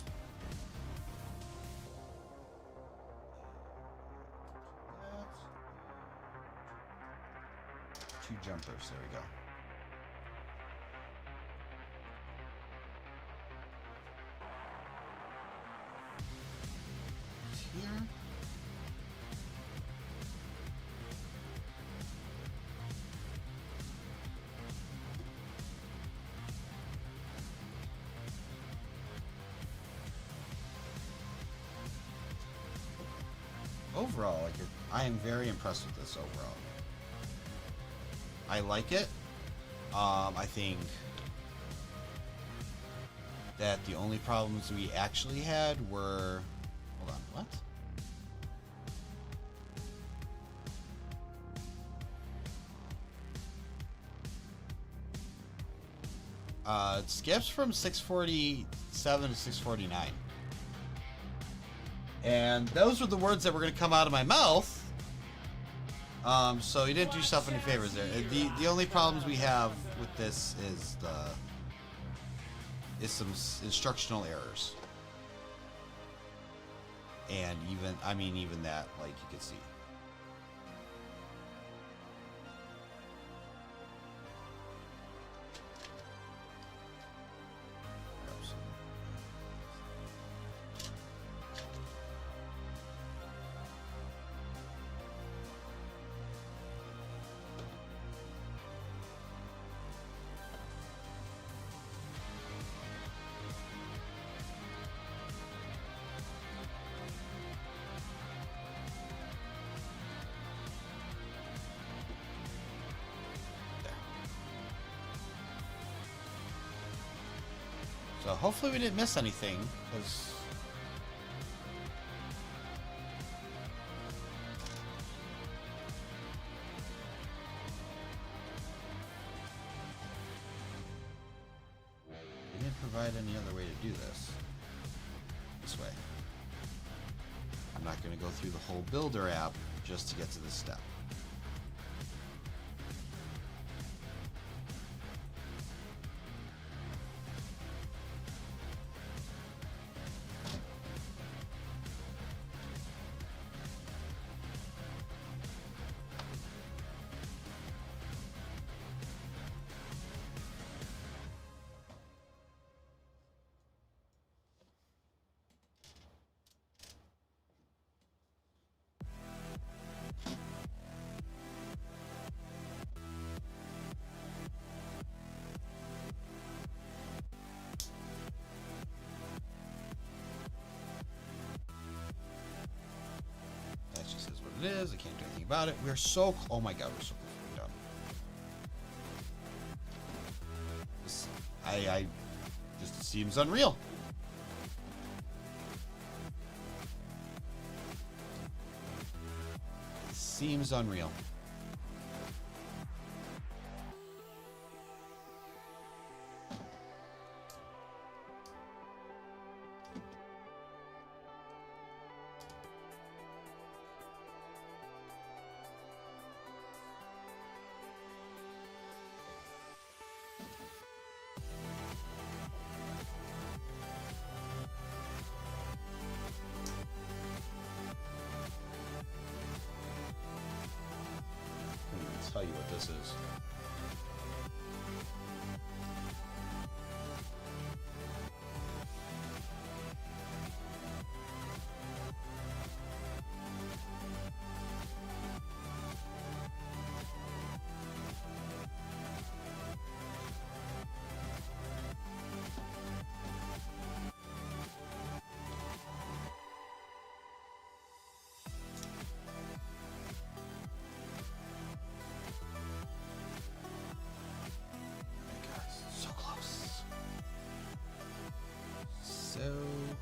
Two jumpers. There we go. Here. Overall, like I am very impressed with this overall. I like it. I think that the only problems we actually had were... Hold on, what? It skips from 647 to 649. And those were the words that were going to come out of my mouth. So you didn't do yourself any favors there. The only problems we have with this is some instructional errors. And even that, like you can see. So hopefully we didn't miss anything, because they didn't provide any other way to do this way. I'm not going to go through the whole builder app just to get to this step. It is. I can't do anything about it. We're so... Oh my god, we're so close to being done. This, I just... It seems unreal. It seems unreal. Tell you what this is. So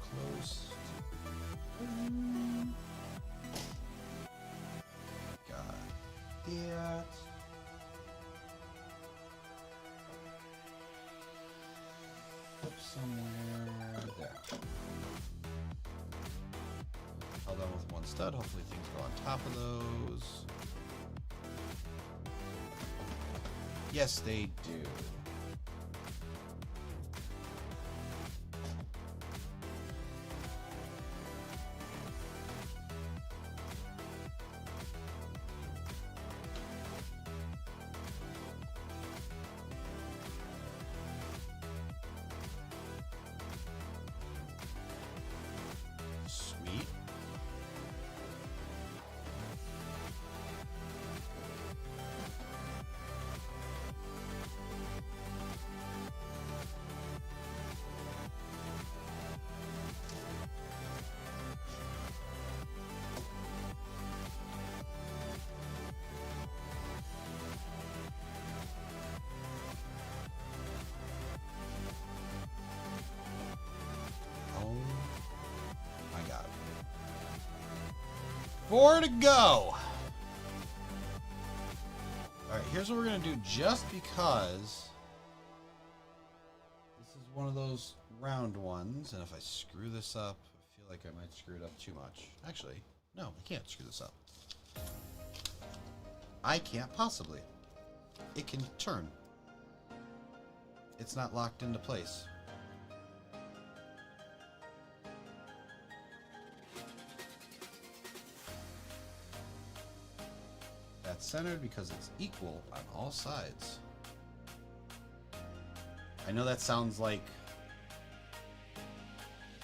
close. Got that. Flip somewhere there. Held on with one stud. Hopefully things go on top of those. Yes, they do. 4 to go. Alright, here's what we're going to do just because this is one of those round ones. And if I screw this up, I feel like I might screw it up too much. Actually, no, I can't screw this up. I can't possibly. It can turn. It's not locked into place. That's centered because it's equal on all sides. I know that sounds like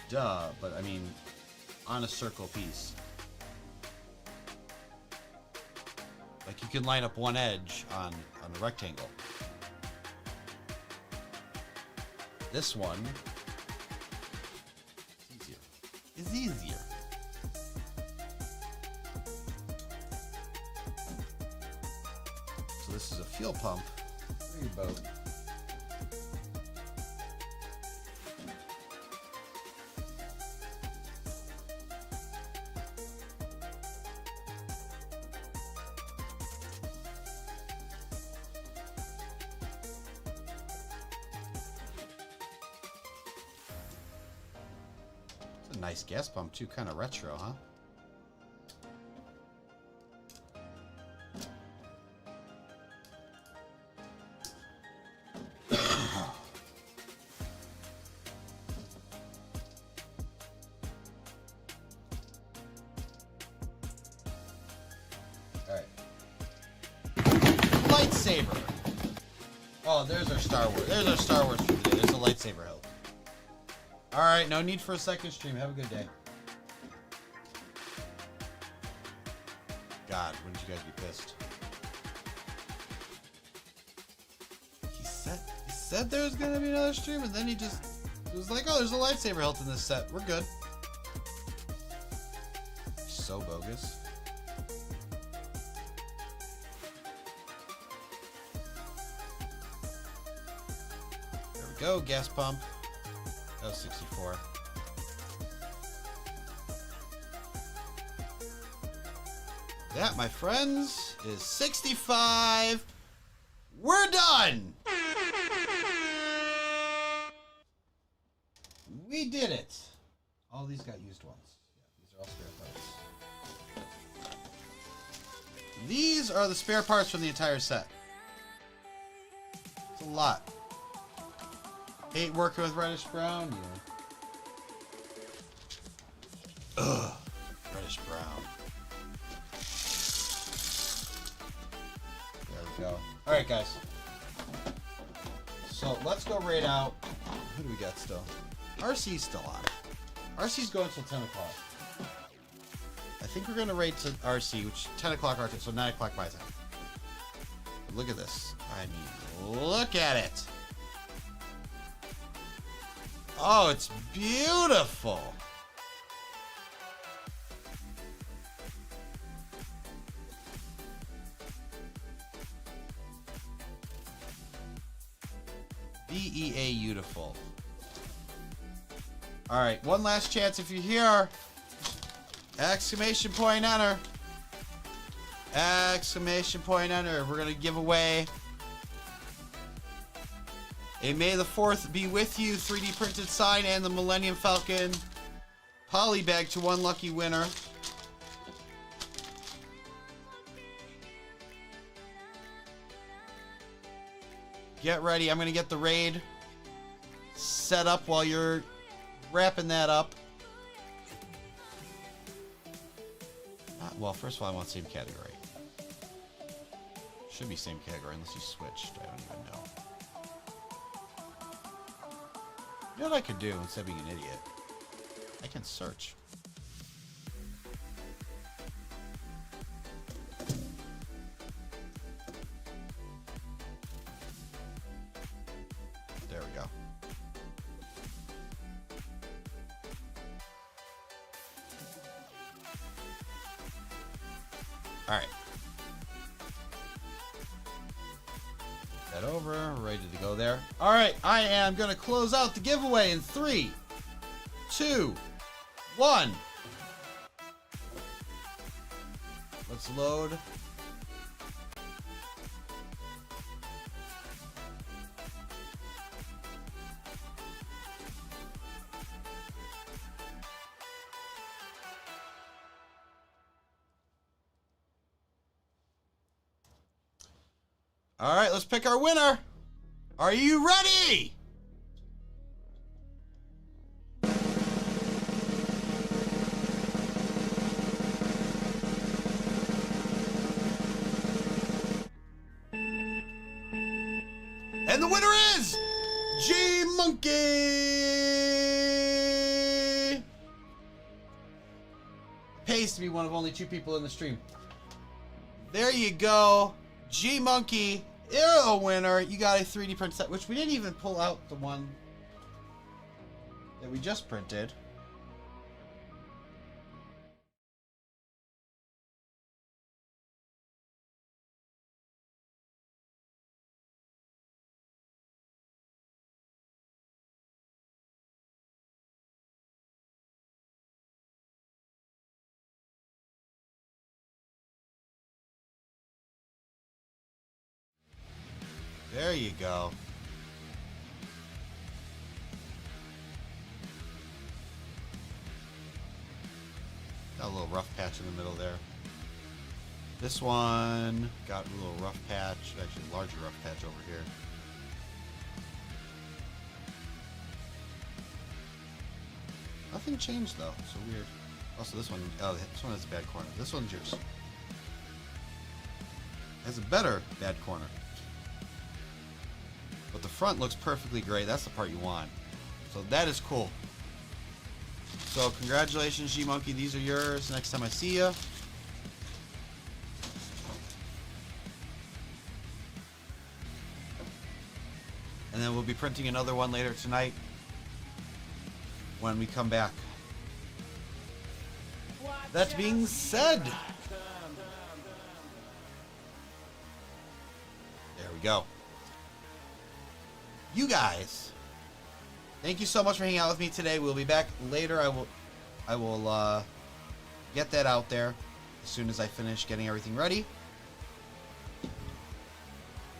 duh, but I mean on a circle piece. Like you can line up one edge on the rectangle. This one is easier. So this is a fuel pump for your boat. Nice gas pump too, kind of retro, huh? All right. Lightsaber. Oh, there's our Star Wars. There's our Star Wars for the day. There's a lightsaber hilt. Alright, no need for a second stream. Have a good day. God, wouldn't you guys be pissed? He said there was gonna be another stream, and then he was like, oh, there's a lightsaber hilt in this set. We're good. So bogus. There we go, gas pump. That was 64. That, my friends, is 65. We're done! We did it! All these got used ones. Yeah, these are all spare parts. These are the spare parts from the entire set. It's a lot. Hate working with reddish brown, yeah. Ugh, reddish brown. There we go. Alright, guys. So, let's go raid out. Who do we got still? RC's still on. RC's going till 10 o'clock. I think we're going to raid to RC, which is 10 o'clock our time, so 9 o'clock my time. Look at this. I mean, look at it. Oh, it's beautiful. BEA beautiful. All right, one last chance if you're here. Exclamation point enter. Exclamation point enter. We're going to give away a May the 4th be with you 3D printed sign and the Millennium Falcon poly bag to one lucky winner. Get ready. I'm going to get the raid set up while you're wrapping that up. Well, first of all, I want same category. Should be same category unless you switched. I don't even know. You know what I could do instead of being an idiot? I can search. There we go. All right. That over, ready to go there. All right, I am going to close out the giveaway in 3, 2, 1. Let's load. All right, let's pick our winner. Are you ready? And the winner is G Monkey. Pays to be one of only 2 people in the stream. There you go. G Monkey, you're a winner. You got a 3D print set, which we didn't even pull out the one that we just printed. There you go. Got a little rough patch in the middle there. This one got a little rough patch, actually a larger rough patch over here. Nothing changed though, so weird. Also this one, oh, this one has a bad corner. This one's yours. Has a better bad corner. But the front looks perfectly great. That's the part you want. So that is cool. So congratulations, G Monkey. These are yours next time I see you. And then we'll be printing another one later tonight when we come back. That being said, there we go. You guys, thank you so much for hanging out with me today. We'll be back later. I will get that out there as soon as I finish getting everything ready.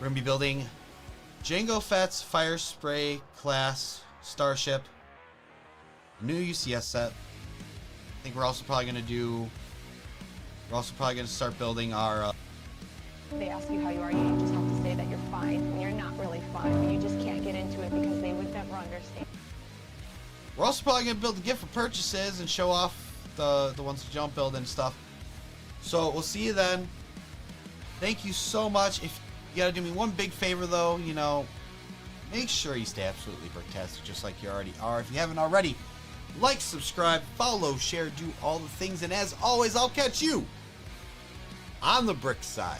We're gonna be building Jango Fett's Fire Spray class starship, a new UCS set. I think we're also probably gonna start building our. They ask you how you are, you just have to say that you're fine when you're not really fine, but you just can't get into it because they would never understand. We're also probably going to build a gift for purchases and show off the ones that don't build and stuff. So we'll see you then. Thank you so much. If you got to do me one big favor though, you know, make sure you stay absolutely bricktastic just like you already are. If you haven't already, like, subscribe, follow, share, do all the things. And as always, I'll catch you on the brick side.